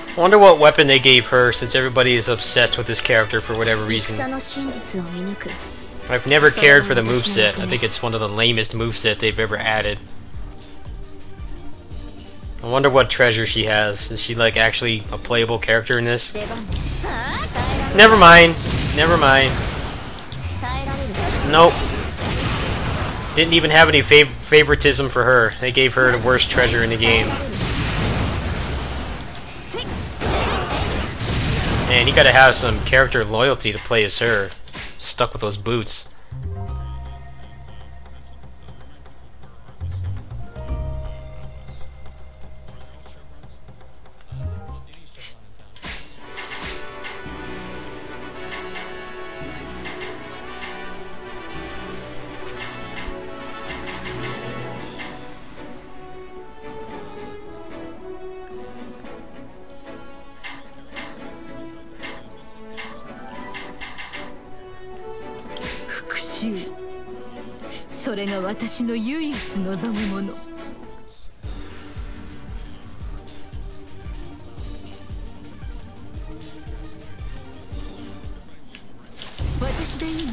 I wonder what weapon they gave her, since everybody is obsessed with this character for whatever reason. I've never cared for the moveset. I think it's one of the lamest moveset they've ever added. I wonder what treasure she has. Is she like actually a playable character in this? Never mind. Never mind. Nope. Didn't even have any favoritism for her. They gave her the worst treasure in the game. Man, you gotta have some character loyalty to play as her. Stuck with those boots.復讐、それが私の唯一望むもの。私でいいの？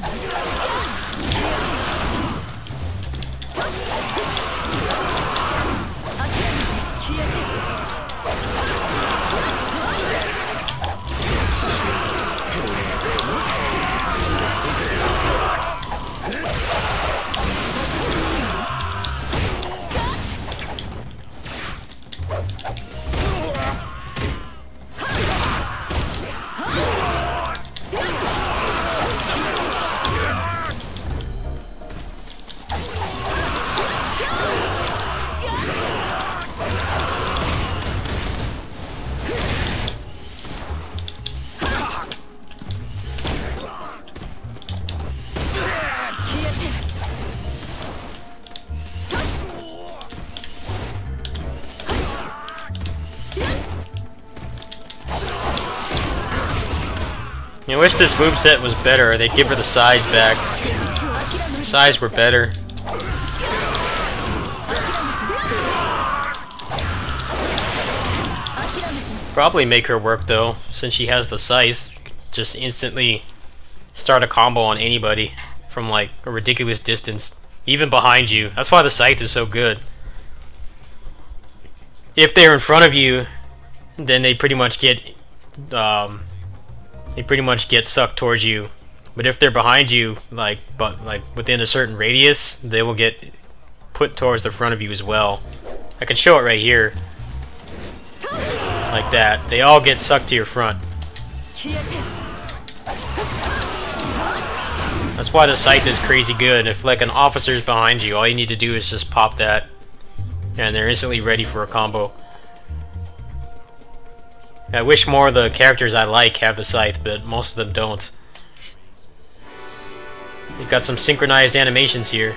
消えて。I wish this moveset was better. They'd give her the size back. Size were better. Probably make her work though, since she has the scythe. Just instantly start a combo on anybody from like a ridiculous distance, even behind you. That's why the scythe is so good. If they're in front of you, then they pretty much get sucked towards you. But if they're behind you, like within a certain radius, they will get put towards the front of you as well. I can show it right here. Like that. They all get sucked to your front. That's why the scythe is crazy good. If like an officer's behind you, all you need to do is just pop that, and they're instantly ready for a combo. I wish more of the characters I like have the scythe, but most of them don't. You've got some synchronized animations here.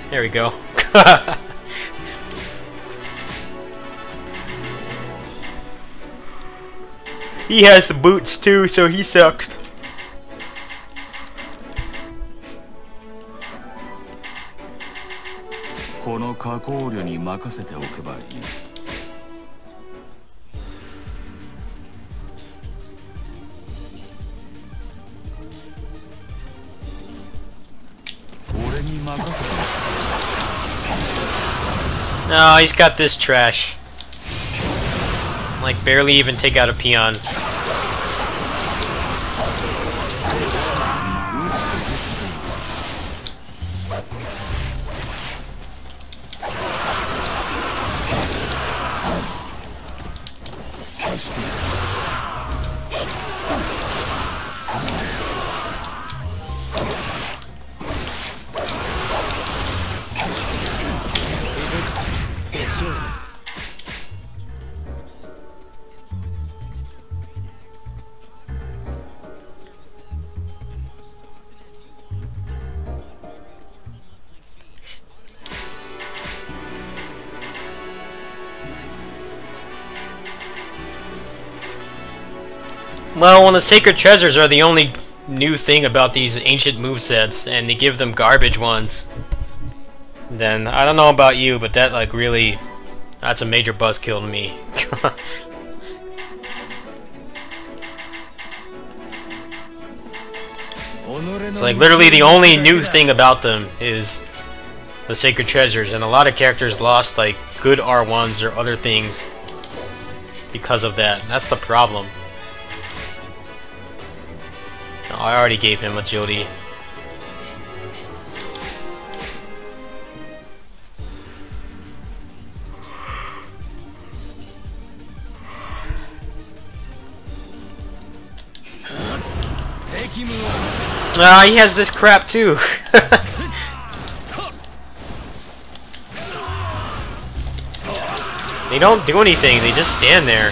There we go. He has the boots too, so he sucks. No, he's got this trash. Like, barely even take out a peon. Well, when the Sacred Treasures are the only new thing about these ancient movesets, and they give them garbage ones, then I don't know about you, but that like really, that's a major buzzkill to me. It's like literally the only new thing about them is the sacred treasures, and a lot of characters lost like good R1s or other things because of that. That's the problem. No, I already gave him agility. Ah, he has this crap too. They don't do anything, they just stand there.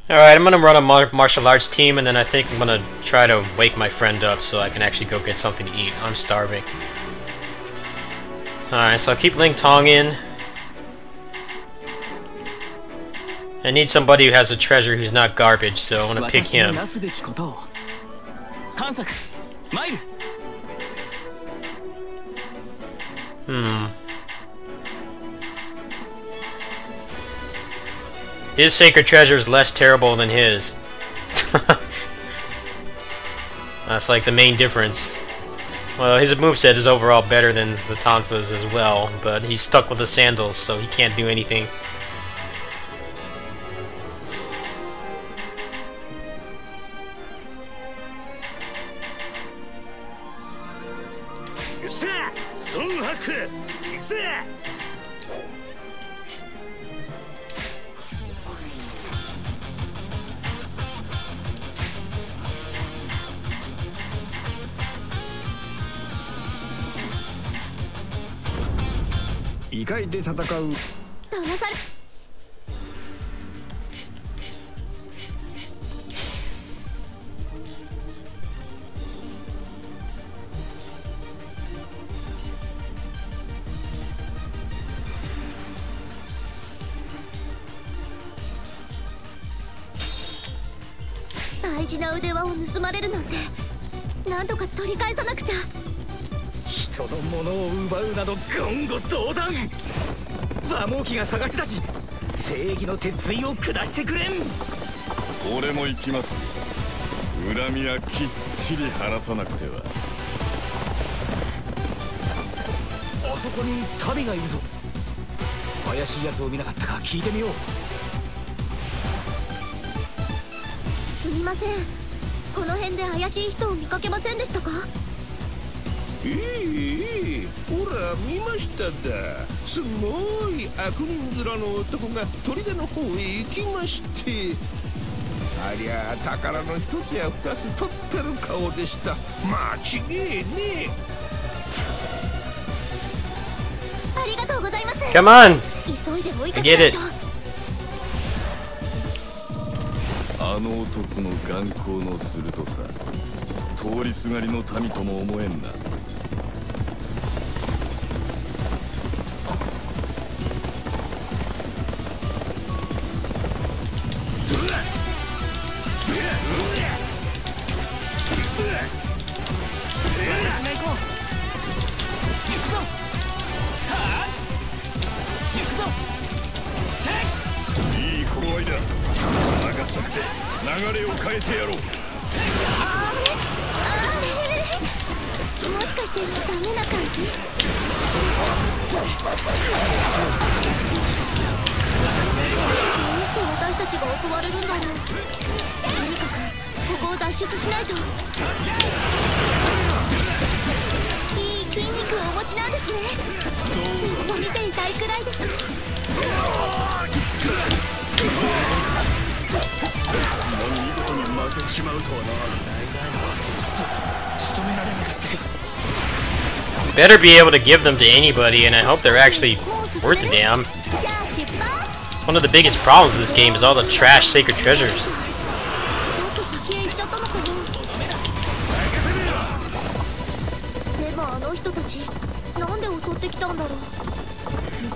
Alright, I'm gonna run a martial arts team, and then I think I'm gonna try to wake my friend up so I can actually go get something to eat. I'm starving. Alright, so I'll keep Ling Tong in. I need somebody who has a treasure who's not garbage, so I'm gonna pick him. His sacred treasure is less terrible than his. That's like the main difference. Well, his moveset is overall better than the Tonfa's as well, but he's stuck with the sandals, so he can't do anything.大事な腕輪を盗まれるなんて、なんとか取り返さなくちゃ。人のものを奪うなど言語道断。馬毛機が探し出し、正義の鉄槌を下してくれん。俺も行きます。恨みはきっちり晴らさなくては。あそこに民がいるぞ。怪しい奴を見なかったか聞いてみよう。すみません、この辺で怪しい人を見かけませんでしたか？ほら見ましただ。すごい悪人面の男が砦の方へ行きまして、ありゃ宝の一つや二つ取ってる顔でした。まあちげえね。ありがとうございます。 Come on! 急いで追いか I け get ない it. と。あの男の眼光の鋭さ、通りすがりの民とも思えんな。ゃ長さくて流れを変えてやろう。もしかしてダメな感じ？どうして私たちが襲われるんだろう。とにかくここを脱出しないと。いい筋肉をお持ちなんですね。ずっと見ていたいくらいです。見事に負けてしまうとはな。仕留められなかったけど。Better be able to give them to anybody, and I hope they're actually worth a damn. One of the biggest problems of this game is all the trash sacred treasures. でもあの人たちなんで襲ってきたんだろう。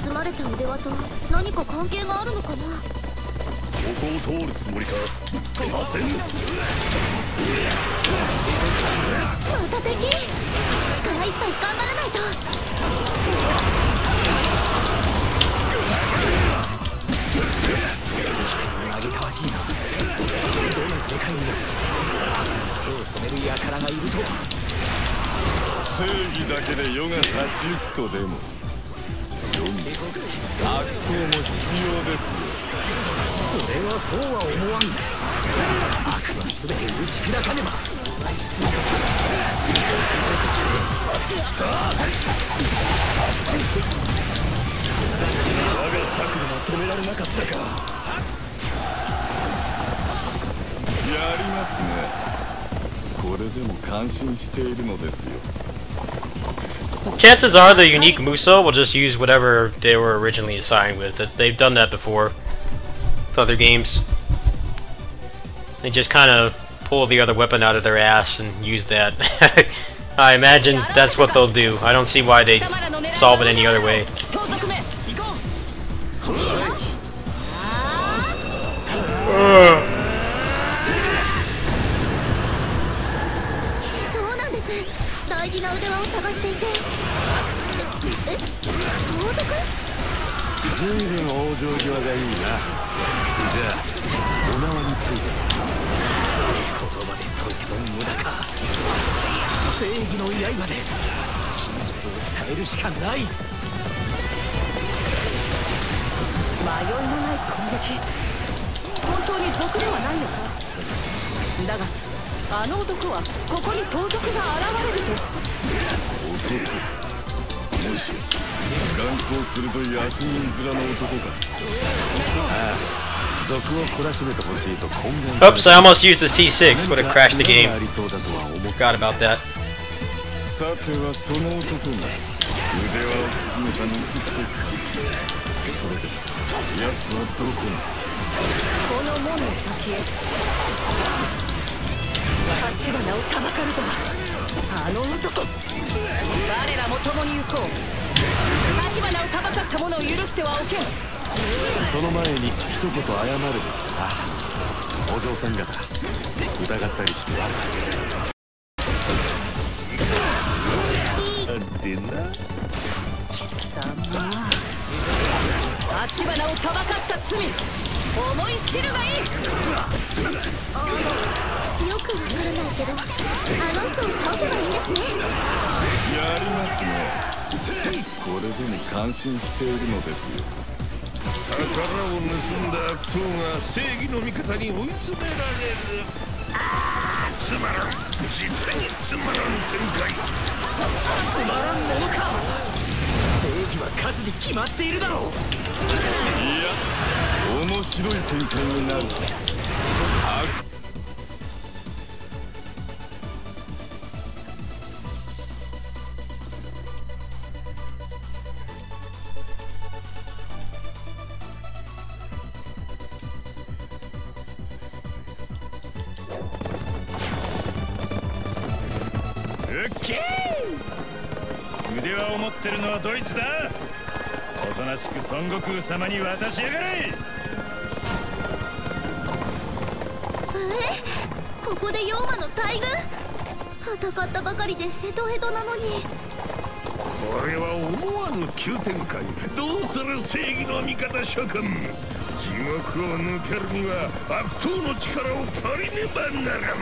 盗まれた腕輪と何か関係があるのかな。ここを通るつもりか。させん。また敵。力いっぱい頑張らないと。嘆かわしいな。どの世界にも手を染める輩がいるとは。正義だけで世が立ち行くとでも。悪党も必要ですよ。俺はそうは思わん。悪は全て打ち砕かねば。我が策では止められなかったか。やりますね。これでも感心しているのですよ。Chances are the unique Muso will just use whatever they were originally assigned with. They've done that before with other games. They just kind of pull the other weapon out of their ass and use that. I imagine that's what they'll do. I don't see why they solve it any other way. そうなんです。大事な腕輪を探していて。盗賊？随分往生際がいいな。じゃあお縄について言葉で解いても無駄か。正義の刃で真実を伝えるしかない。迷いのない攻撃。本当に賊ではないのか。だがあの男はここに盗賊が現れると。男。もし眼光鋭い悪人面の男か。ああ、賊を懲らしめてほしいと懇願。 Oops, I almost used the C6. Would have crashed the game. Forgot about that. さてはその男が腕輪をくすねた盗人か。それで奴はどこに。この門の先へ。立花をたばかるとはあの男。我らも共に行こう。立花をたばかった者を許してはおけん。その前に一言謝るべきだな。お嬢さん方疑ったりして悪かった。でな。貴様。立花をたばかった罪思い知るがいい。よくわからないけど、あの人を倒せばいいんですね。やりますね。これでも感心しているのですよ。宝を盗んだ悪党が正義の味方に追い詰められる。つまらん、実につまらん展開。つまらんものか。正義は数に決まっているだろう。いや、面白い展開になる。腕輪を持ってるのはどいつだ。おとなしく孫悟空様に渡しやがれ。ここで妖魔の大軍。戦ったばかりでヘトヘトなのに。これは思わぬ急展開。どうする正義の味方諸君。地獄を抜けるには悪党の力を借りねばならん。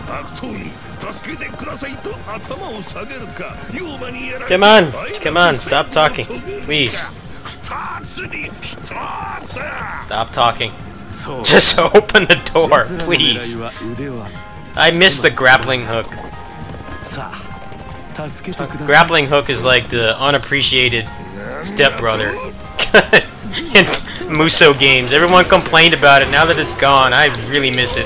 悪党に助けてくださいと頭を下げるか、妖魔にやられ Come on, come on, stop talking, please. 二つに一つ。 Stop talking. Just open the door, please. I miss the grappling hook. Grappling hook is like the unappreciated stepbrother in Musou games. Everyone complained about it. Now that it's gone, I really miss it.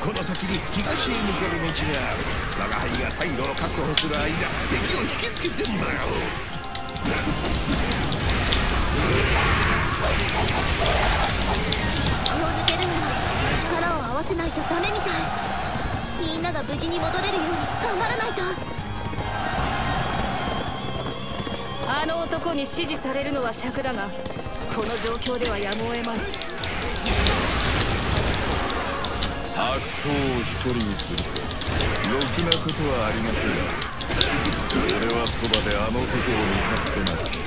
この先に東へ抜ける道がある。我が輩が退路を確保する間、敵を引きつけてもらおう。ここを抜けるには力を合わせないとダメみたい。みんなが無事に戻れるように頑張らないと。あの男に指示されるのは尺だが、この状況ではやむを得まい。悪党を一人にするとろくなことはありません。俺はそばであの男を見張ってます。いい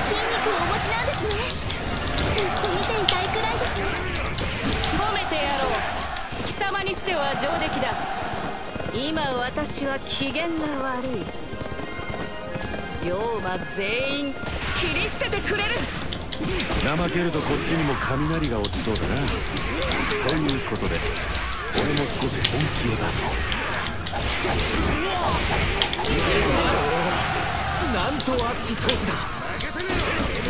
筋肉をお持ちなんですね。ずっと見ていたいくらいです。褒めてやろう。貴様にしては上出来だ。今私は機嫌が悪い。妖魔全員切り捨ててくれる。怠けるとこっちにも雷が落ちそうだな。ということで俺も少し本気を出そう。なんと熱き闘志だ。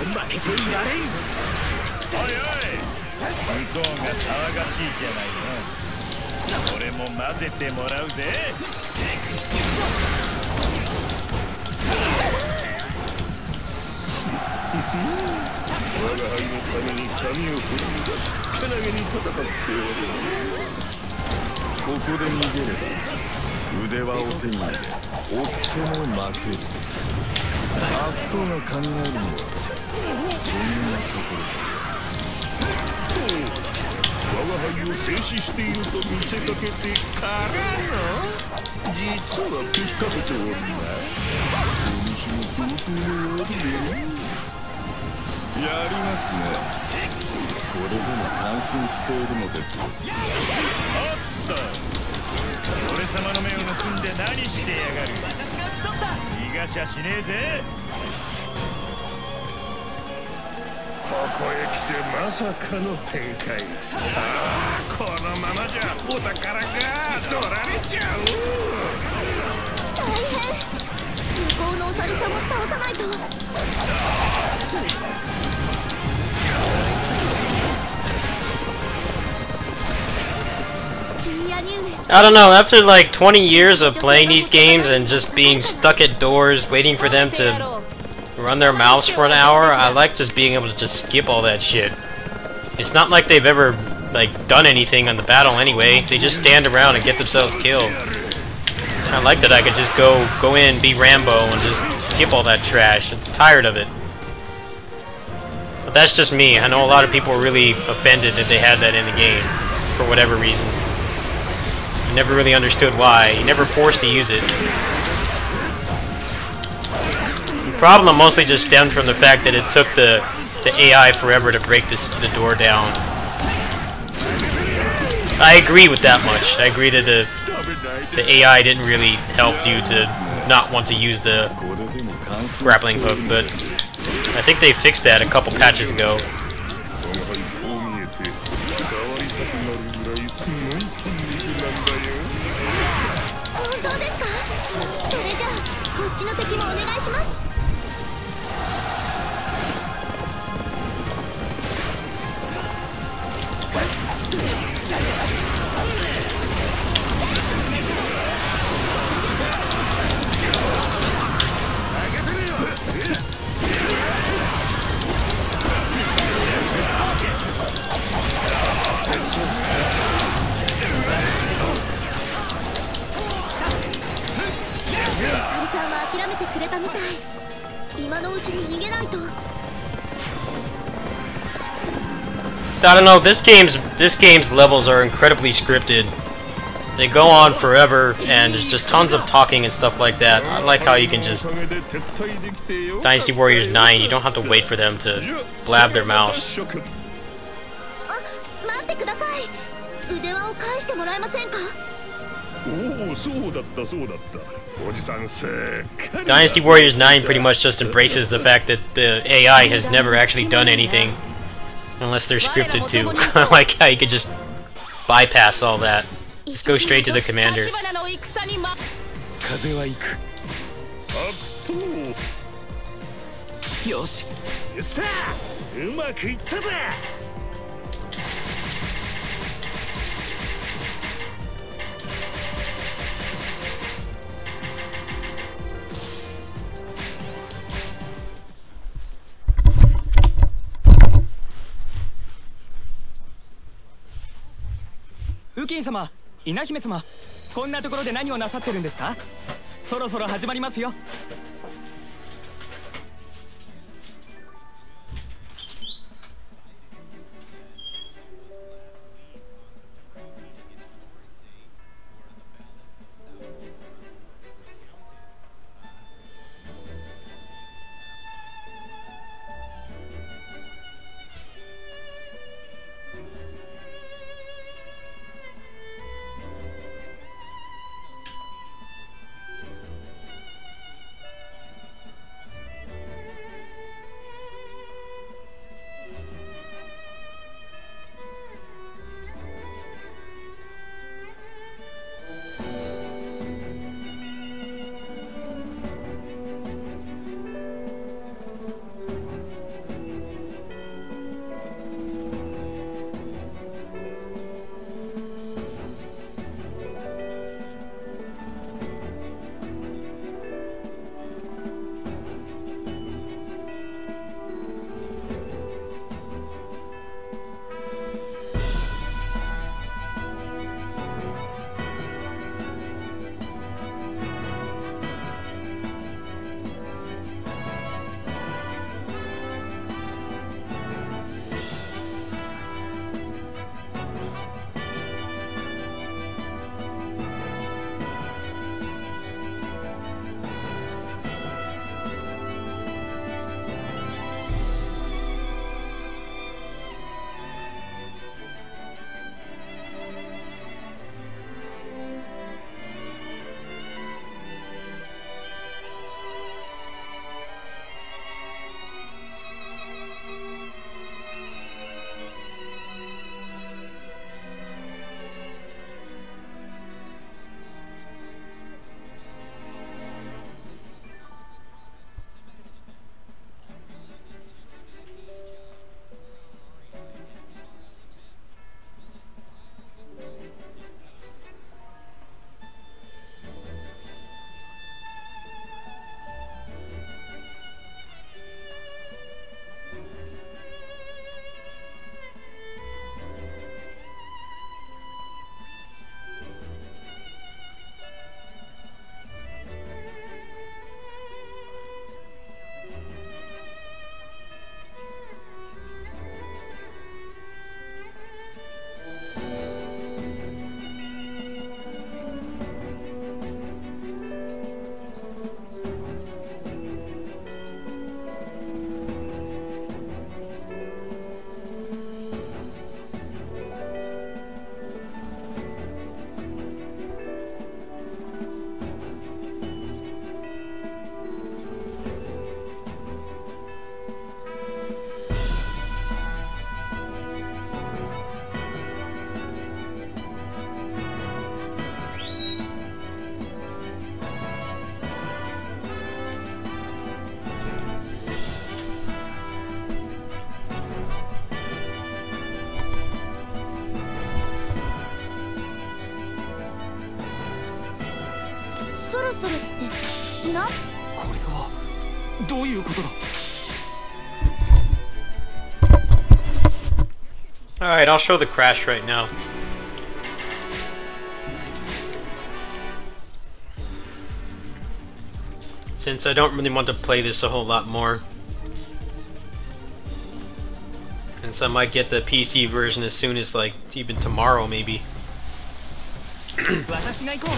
負けていられん。おいおい、向こうが騒がしいじゃないの。俺も混ぜてもらうぜ。我が輩のために髪を振り乱し、けなげに戦っておる。ここで逃げれば腕輪を手に入れ、追っても負けず。悪党が考えるのはそんなところだ。我が輩を静止していると見せかけてからの、実はけしかけておるな。お主も相当の弱りよ。やりますね。これでも感心しているのですよ。おっと、俺様の目を盗んで何してやがる。逃がしゃしねえぜ。ここへ来てまさかの展開。ああ、このままじゃお宝が取られちゃう。大変。向こうのお猿さんも倒さないと。I don't know, after like 20 years of playing these games and just being stuck at doors waiting for them to run their mouths for an hour, I like just being able to just skip all that shit. It's not like they've ever like done anything on the battle anyway. They just stand around and get themselves killed. I like that I could just go in, be Rambo, and just skip all that trash. I'm tired of it. But that's just me. I know a lot of people were really offended that they had that in the game for whatever reason. I never really understood why. You never forced to use it. The problem mostly just stemmed from the fact that it took the AI forever to break the door down. I agree with that much. I agree that the AI didn't really help you to not want to use the grappling hook, but I think they fixed that a couple patches ago. 本当ですか？それじゃあこっちの敵もお願いします。さんは諦めてくれたみたい。今のうちに逃げないと。I don't know. This game's levels are incredibly scripted. they go on forever, and there's just tons of talking and stuff like that. I like how you can just... Dynasty Warriors 9, you don't have to wait for them to blab their mouths. 待ってください。腕輪を返してもらえませんか。おお、そうだったそうだった。おじさんせっかり。 Dynasty Warriors 9 pretty much just embraces the fact that the AI has never actually done anything unless they're scripted to. I like how you could just bypass all that. Just go straight to the commander. 風は行く。よし。さあ、うまくいったぜ。ウキン様、稲姫様、こんなところで何をなさってるんですか？そろそろ始まりますよ。それってな。これはどういうことだ。Alright, I'll show the crash right now. Since I don't really want to play this a whole lot more. And so I might get the PC version as soon as, like, even tomorrow, maybe. 私が行こう。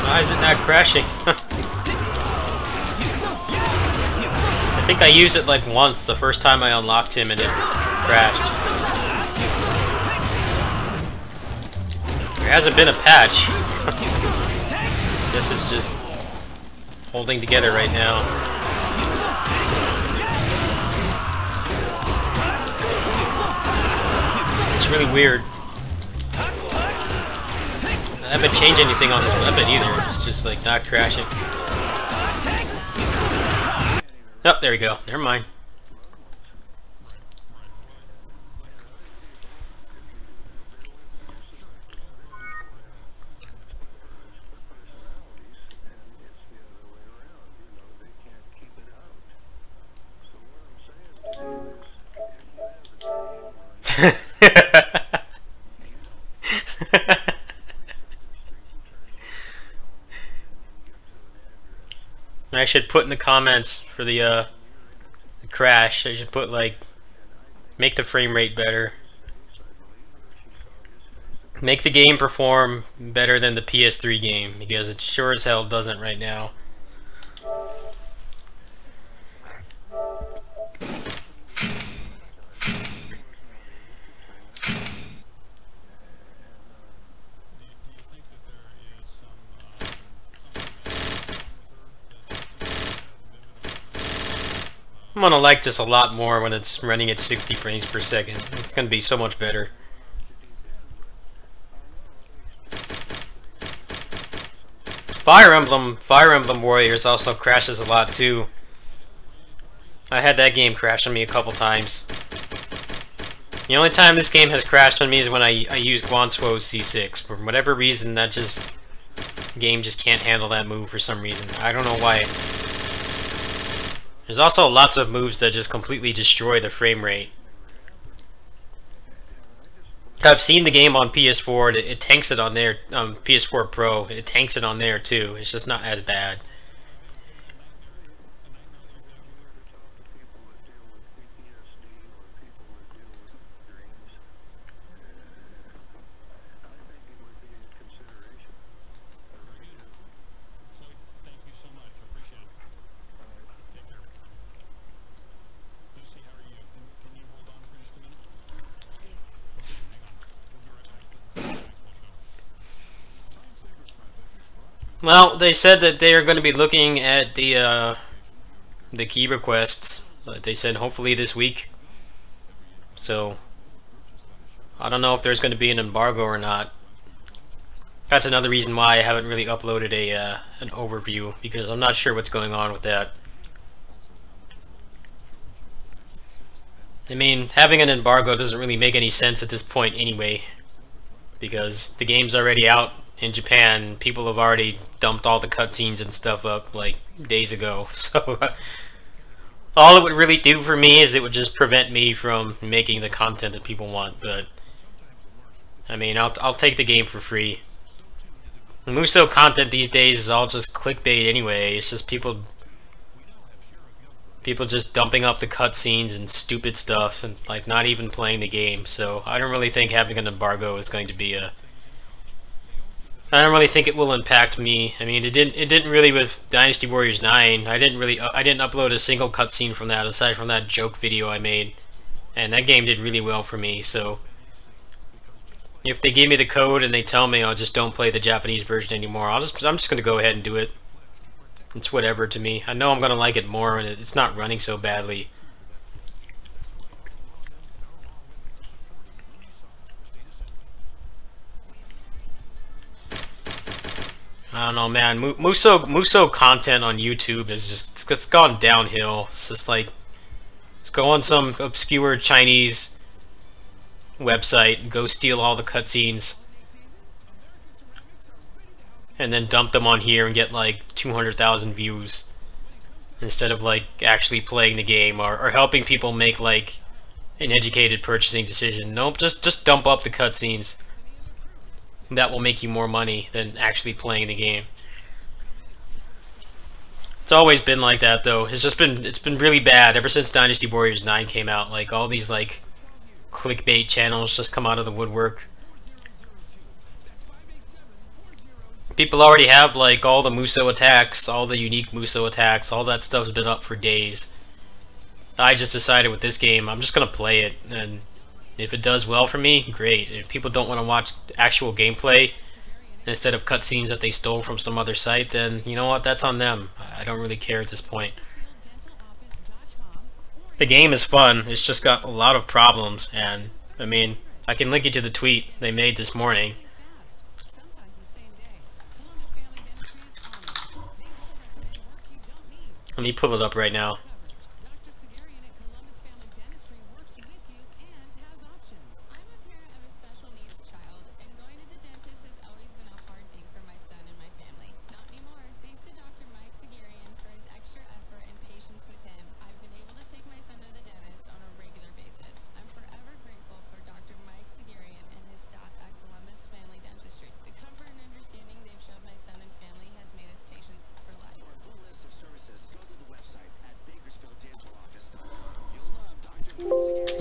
Why is it not crashing? I think I used it like once the first time I unlocked him and it crashed. There hasn't been a patch. This is just holding together right now. It's really weird. I haven't changed anything on this weapon either, it's just like not crashing. Oh, there we go. Never mind. I should put in the comments for the crash, I should put like, make the frame rate better. Make the game perform better than the PS3 game, because it sure as hell doesn't right now. I'm gonna like this a lot more when it's running at 60 frames per second. It's gonna be so much better. Fire Emblem Warriors also crashes a lot too. I had that game crash on me a couple times. The only time this game has crashed on me is when I used Guanshuo C6. For whatever reason, the game just can't handle that move for some reason. I don't know why. There's also lots of moves that just completely destroy the frame rate. I've seen the game on PS4, it tanks it on there, PS4 Pro, it tanks it on there too. It's just not as bad. Well, they said that they are going to be looking at the key requests. They said hopefully this week. So I don't know if there's going to be an embargo or not. That's another reason why I haven't really uploaded an overview, because I'm not sure what's going on with that. I mean, having an embargo doesn't really make any sense at this point anyway, because the game's already out in Japan. People have already dumped all the cutscenes and stuff up like days ago, so all it would really do for me is it would just prevent me from making the content that people want. But I mean, I'll take the game for free. The Musou content these days is all just clickbait anyway. It's just people just dumping up the cutscenes and stupid stuff and like not even playing the game. So I don't really think having an embargo is going to be a I don't really think it will impact me. I mean, it didn't really with Dynasty Warriors 9. I didn't upload a single cutscene from that aside from that joke video I made, and that game did really well for me. So if they give me the code and they tell me I'll just don't play the Japanese version anymore, I'm just gonna go ahead and do it. It's whatever to me. I know I'm gonna like it more, and it's not running so badly. don't know, man. Muso content on YouTube is just it's gone downhill. It's just like just go on some obscure Chinese website and go steal all the cutscenes, and then dump them on here and get like 200,000 views instead of like actually playing the game or helping people make like an educated purchasing decision. Nope, just dump up the cutscenes. That will make you more money than actually playing the game. It's always been like that though. It's been really bad ever since Dynasty Warriors 9 came out. Like all these like clickbait channels just come out of the woodwork. People already have like all the Muso attacks, all the unique Muso attacks, all that stuff's been up for days. I just decided with this game, I'm just gonna play it, and if it does well for me, great. If people don't want to watch actual gameplay instead of cutscenes that they stole from some other site, then you know what, that's on them. I don't really care at this point. The game is fun, it's just got a lot of problems, and I mean, I can link you to the tweet they made this morning. Let me pull it up right now.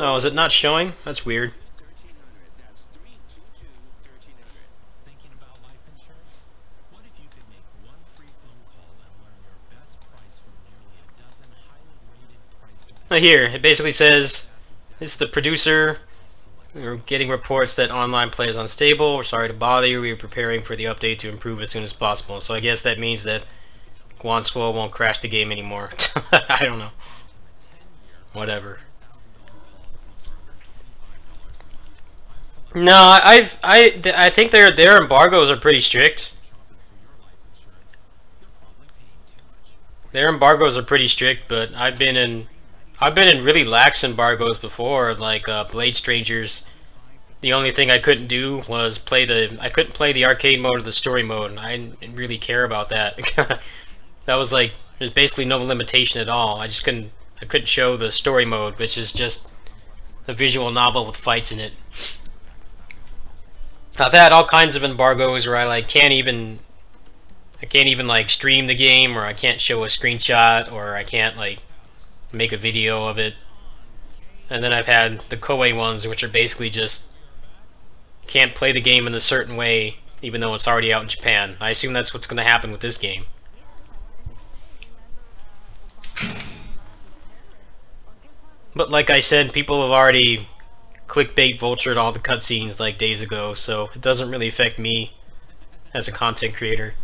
Oh, is it not showing? That's weird. Here, it basically says, this is the producer. We're getting reports that online play is unstable. We're sorry to bother you. We are preparing for the update to improve as soon as possible. So I guess that means that Guansquo won't crash the game anymore. I don't know. Whatever. No, I think their embargoes are pretty strict. Their embargoes are pretty strict, but I've been in really lax embargoes before, like Blade Strangers. The only thing I couldn't do was I couldn't play the arcade mode or the story mode, and I didn't really care about that. That was like, there's basically no limitation at all. I couldn't show the story mode, which is just a visual novel with fights in it. I've had all kinds of embargoes where I like can't even like stream the game, or I can't show a screenshot, or I can't like make a video of it. And then I've had the Koei ones, which are basically just can't play the game in a certain way even though it's already out in Japan. I assume that's what's going to happen with this game. But like I said, people have already clickbait vultured all the cutscenes like days ago, so it doesn't really affect me as a content creator.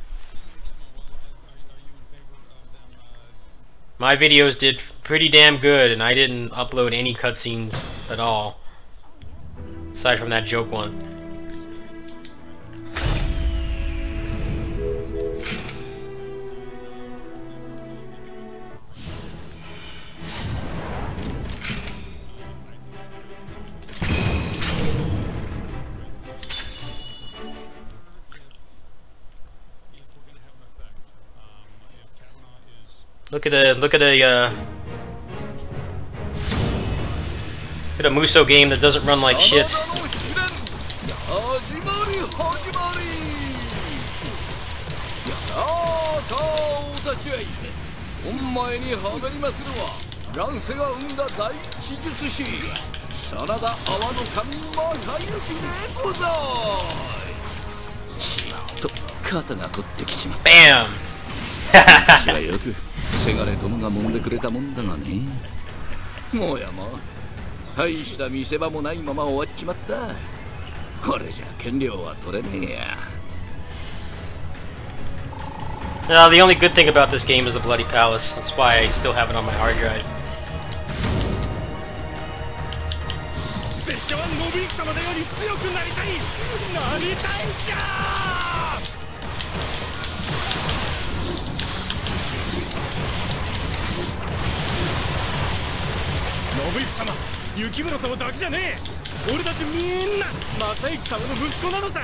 My videos did pretty damn good, and I didn't upload any cutscenes at all, aside from that joke one. Look at a Muso game that doesn't run like shit. Bam! せがれ殿が揉んでくれたもんだがね。もうやも大した見せ場もないまま終わっちまった。これじゃ権利は取れねえや。No, the only good thing about this game is the Bloody Palace. That's why I still have it on my hard drive. 雪村様だけじゃねえ。俺たちみんな正行様の息子なのさ。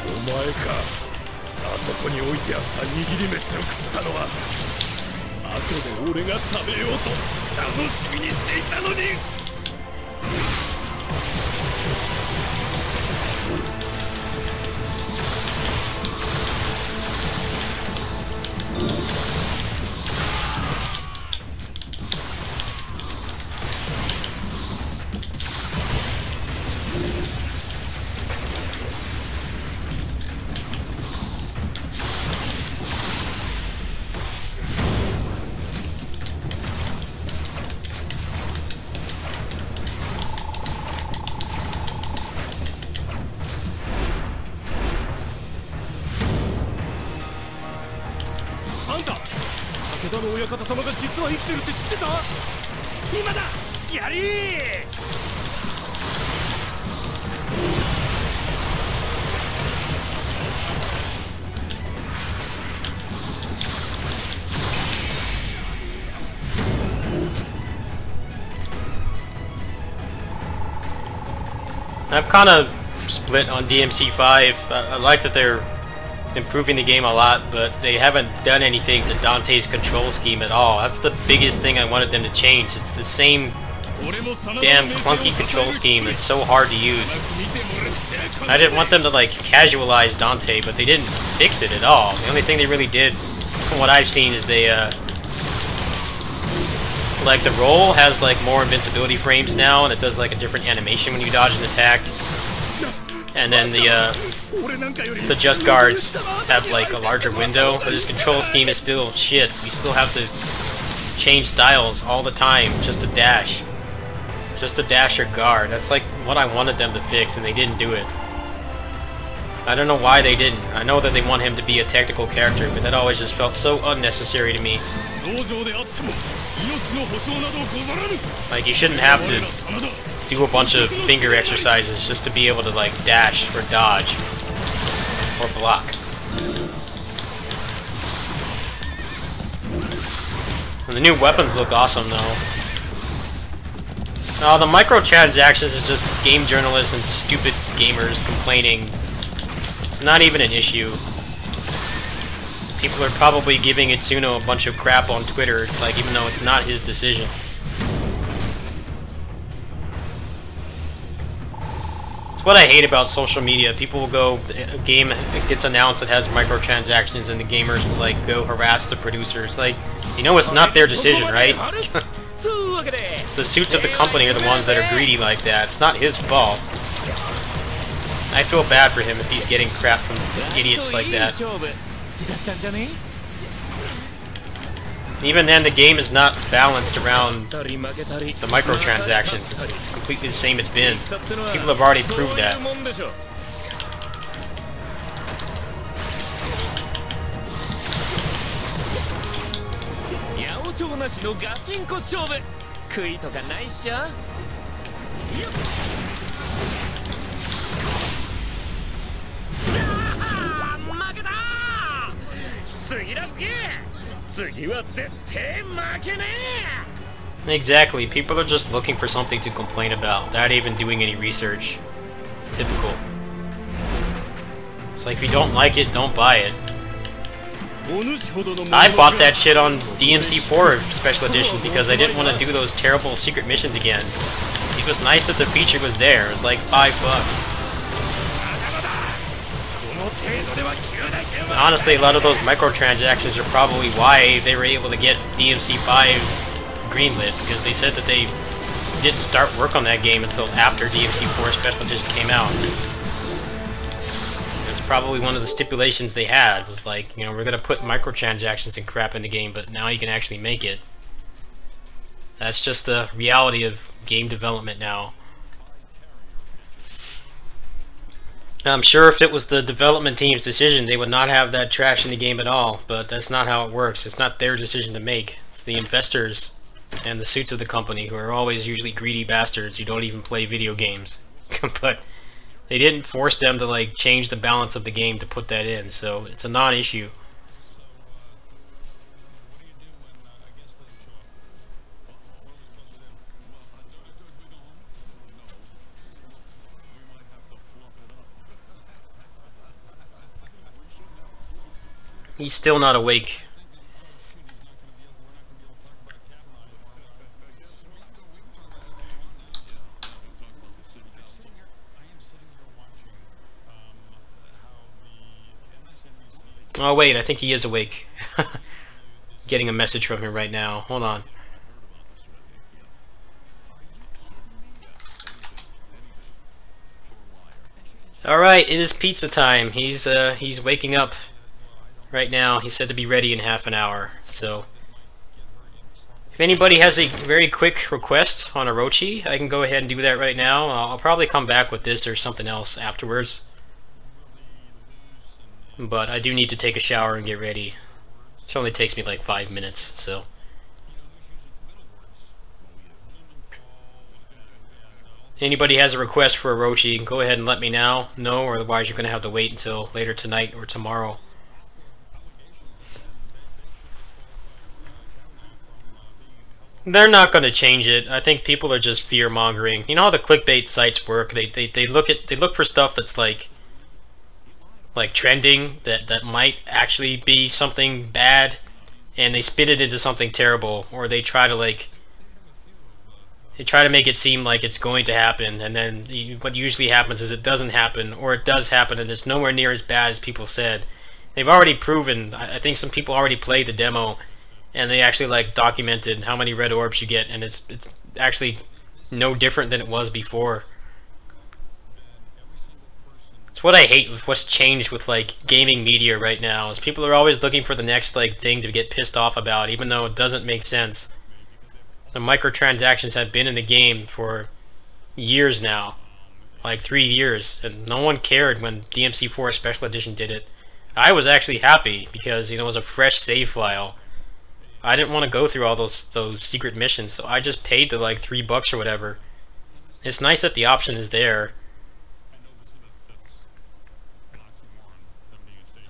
お前か。あそこに置いてあった握り飯を食ったのは後で俺が食べようと楽しみにしていたのに。武田の親方様が実は生きてるって知ってた？今だ、隙ありー。I'm kind of split on DMC5. I like that they're improving the game a lot, but they haven't done anything to Dante's control scheme at all. That's the biggest thing I wanted them to change. It's the same damn clunky control scheme that's so hard to use. I didn't want them to like casualize Dante, but they didn't fix it at all. The only thing they really did, from what I've seen, is they like the roll has like more invincibility frames now, and it does like a different animation when you dodge an attack. And then the just guards have like a larger window, but his control scheme is still shit. You still have to change styles all the time just to dash. Just to dash or guard. That's like what I wanted them to fix, and they didn't do it. I don't know why they didn't. I know that they want him to be a technical character, but that always just felt so unnecessary to me. Like, you shouldn't have to do a bunch of finger exercises just to be able to like dash or dodge or block. And the new weapons look awesome though. The microtransactions is just game journalists and stupid gamers complaining. It's not even an issue. People are probably giving Itsuno a bunch of crap on Twitter. It's like, even though it's not his decision. It's what I hate about social media. People will go, a game gets announced that has microtransactions, and the gamers will like go harass the producers. Like, you know it's not their decision, right? It's the suits of the company are the ones that are greedy like that. It's not his fault. I feel bad for him if he's getting crap from idiots like that. Even then, the game is not balanced around the microtransactions. It's completely the same it's been. People have already proved that. Exactly, people are just looking for something to complain about, without even doing any research. Typical. It's like, if you don't like it, don't buy it. I bought that shit on DMC4 Special Edition because I didn't want to do those terrible secret missions again. It was nice that the feature was there. It was like $5. Honestly, a lot of those microtransactions are probably why they were able to get DMC5 greenlit, because they said that they didn't start work on that game until after DMC4 Special Edition came out. That's probably one of the stipulations they had, was like, you know, we're gonna put microtransactions and crap in the game, but now you can actually make it. That's just the reality of game development now. I'm sure if it was the development team's decision, they would not have that trash in the game at all, but that's not how it works. It's not their decision to make. It's the investors and the suits of the company, who are always usually greedy bastards who don't even play video games. But they didn't force them to like change the balance of the game to put that in, so it's a non-issue. He's still not awake. Oh wait, I think he is awake. Getting a message from him right now. Hold on. Alright, it is pizza time. He's waking up right now. He said to be ready in half an hour. So if anybody has a very quick request on Orochi, I can go ahead and do that right now. I'll probably come back with this or something else afterwards. But I do need to take a shower and get ready. It only takes me like 5 minutes, so. Anybody has a request for Orochi, go ahead and let me know, or otherwise you're going to have to wait until later tonight or tomorrow. They're not going to change it. I think people are just fear-mongering. You know how the clickbait sites work? They look for stuff that's like trending, that might actually be something bad, and they spin it into something terrible, or they try to make it seem like it's going to happen, and then what usually happens is it doesn't happen, or it does happen and it's nowhere near as bad as people said. They've already proven, I think some people already played the demo, and they actually like documented how many red orbs you get, and it's actually no different than it was before. It's what I hate with what's changed with like gaming media right now, is people are always looking for the next like thing to get pissed off about, even though it doesn't make sense. The microtransactions have been in the game for years now, like 3 years, and no one cared when DMC4 Special Edition did it. I was actually happy because, you know, it was a fresh save file. I didn't want to go through all those secret missions, so I just paid the like $3 or whatever. It's nice that the option is there.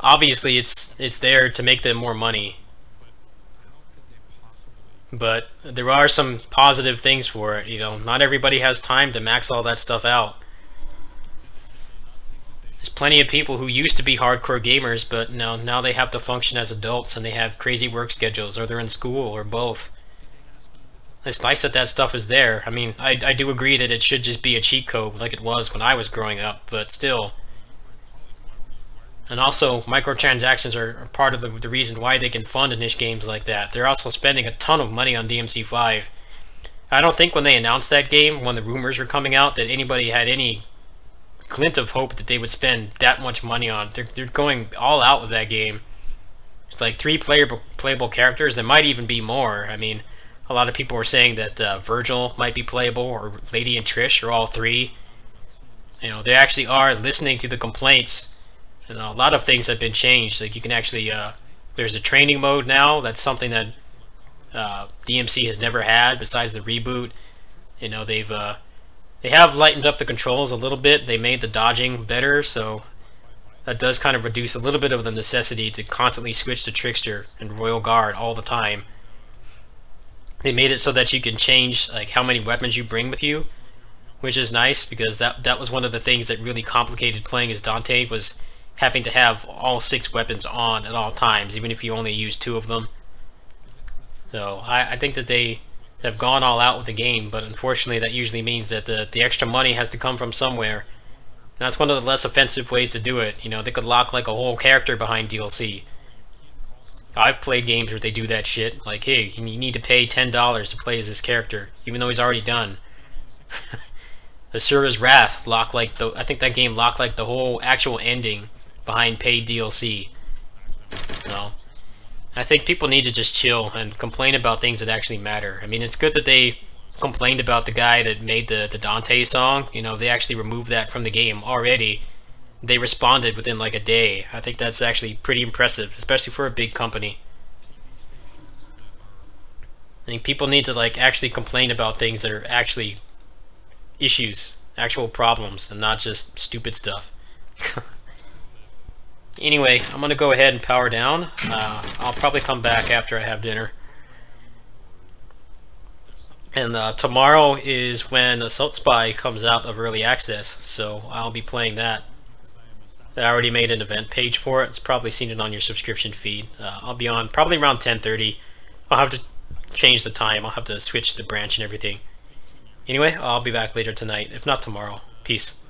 Obviously, it's there to make them more money. But there are some positive things for it, you know. Not everybody has time to max all that stuff out. There's plenty of people who used to be hardcore gamers, but now they have to function as adults, and they have crazy work schedules, or they're in school, or both. It's nice that that stuff is there. I mean, I do agree that it should just be a cheat code like it was when I was growing up, but still. And also, microtransactions are part of the reason why they can fund niche games like that. They're also spending a ton of money on DMC5. I don't think when they announced that game, when the rumors were coming out, that anybody had any glint of hope that they would spend that much money on. They're going all out with that game. It's like 3 playable characters. There might even be more. I mean, a lot of people were saying that Virgil might be playable, or Lady and Trish, or all 3. You know, they actually are listening to the complaints. And a lot of things have been changed. Like you can actually, there's a training mode now. That's something that DMC has never had besides the reboot. You know, they have lightened up the controls a little bit. They made the dodging better, so that does kind of reduce a little bit of the necessity to constantly switch to Trickster and Royal Guard all the time. They made it so that you can change like how many weapons you bring with you, which is nice, because that was one of the things that really complicated playing as Dante, was having to have all 6 weapons on at all times, even if you only use 2 of them. So I think that they have gone all out with the game, but unfortunately that usually means that the extra money has to come from somewhere. And that's one of the less offensive ways to do it. You know, they could lock like a whole character behind DLC. I've played games where they do that shit. Like, hey, you need to pay $10 to play as this character, even though he's already done. Asura's Wrath locked like I think that game locked like the whole actual ending behind paid DLC. No, I think people need to just chill and complain about things that actually matter. I mean, it's good that they complained about the guy that made the Dante song. You know, they actually removed that from the game already. they responded within like a day. I think that's actually pretty impressive, especially for a big company. I think people need to like actually complain about things that are actually issues, actual problems, and not just stupid stuff. Anyway, I'm gonna go ahead and power down. I'll probably come back after I have dinner. And tomorrow is when Assault Spy comes out of early access, so I'll be playing that. I already made an event page for it. It's probably seen it on your subscription feed. I'll be on probably around 10:30. I'll have to change the time. I'll have to switch the branch and everything. Anyway, I'll be back later tonight, if not tomorrow. Peace.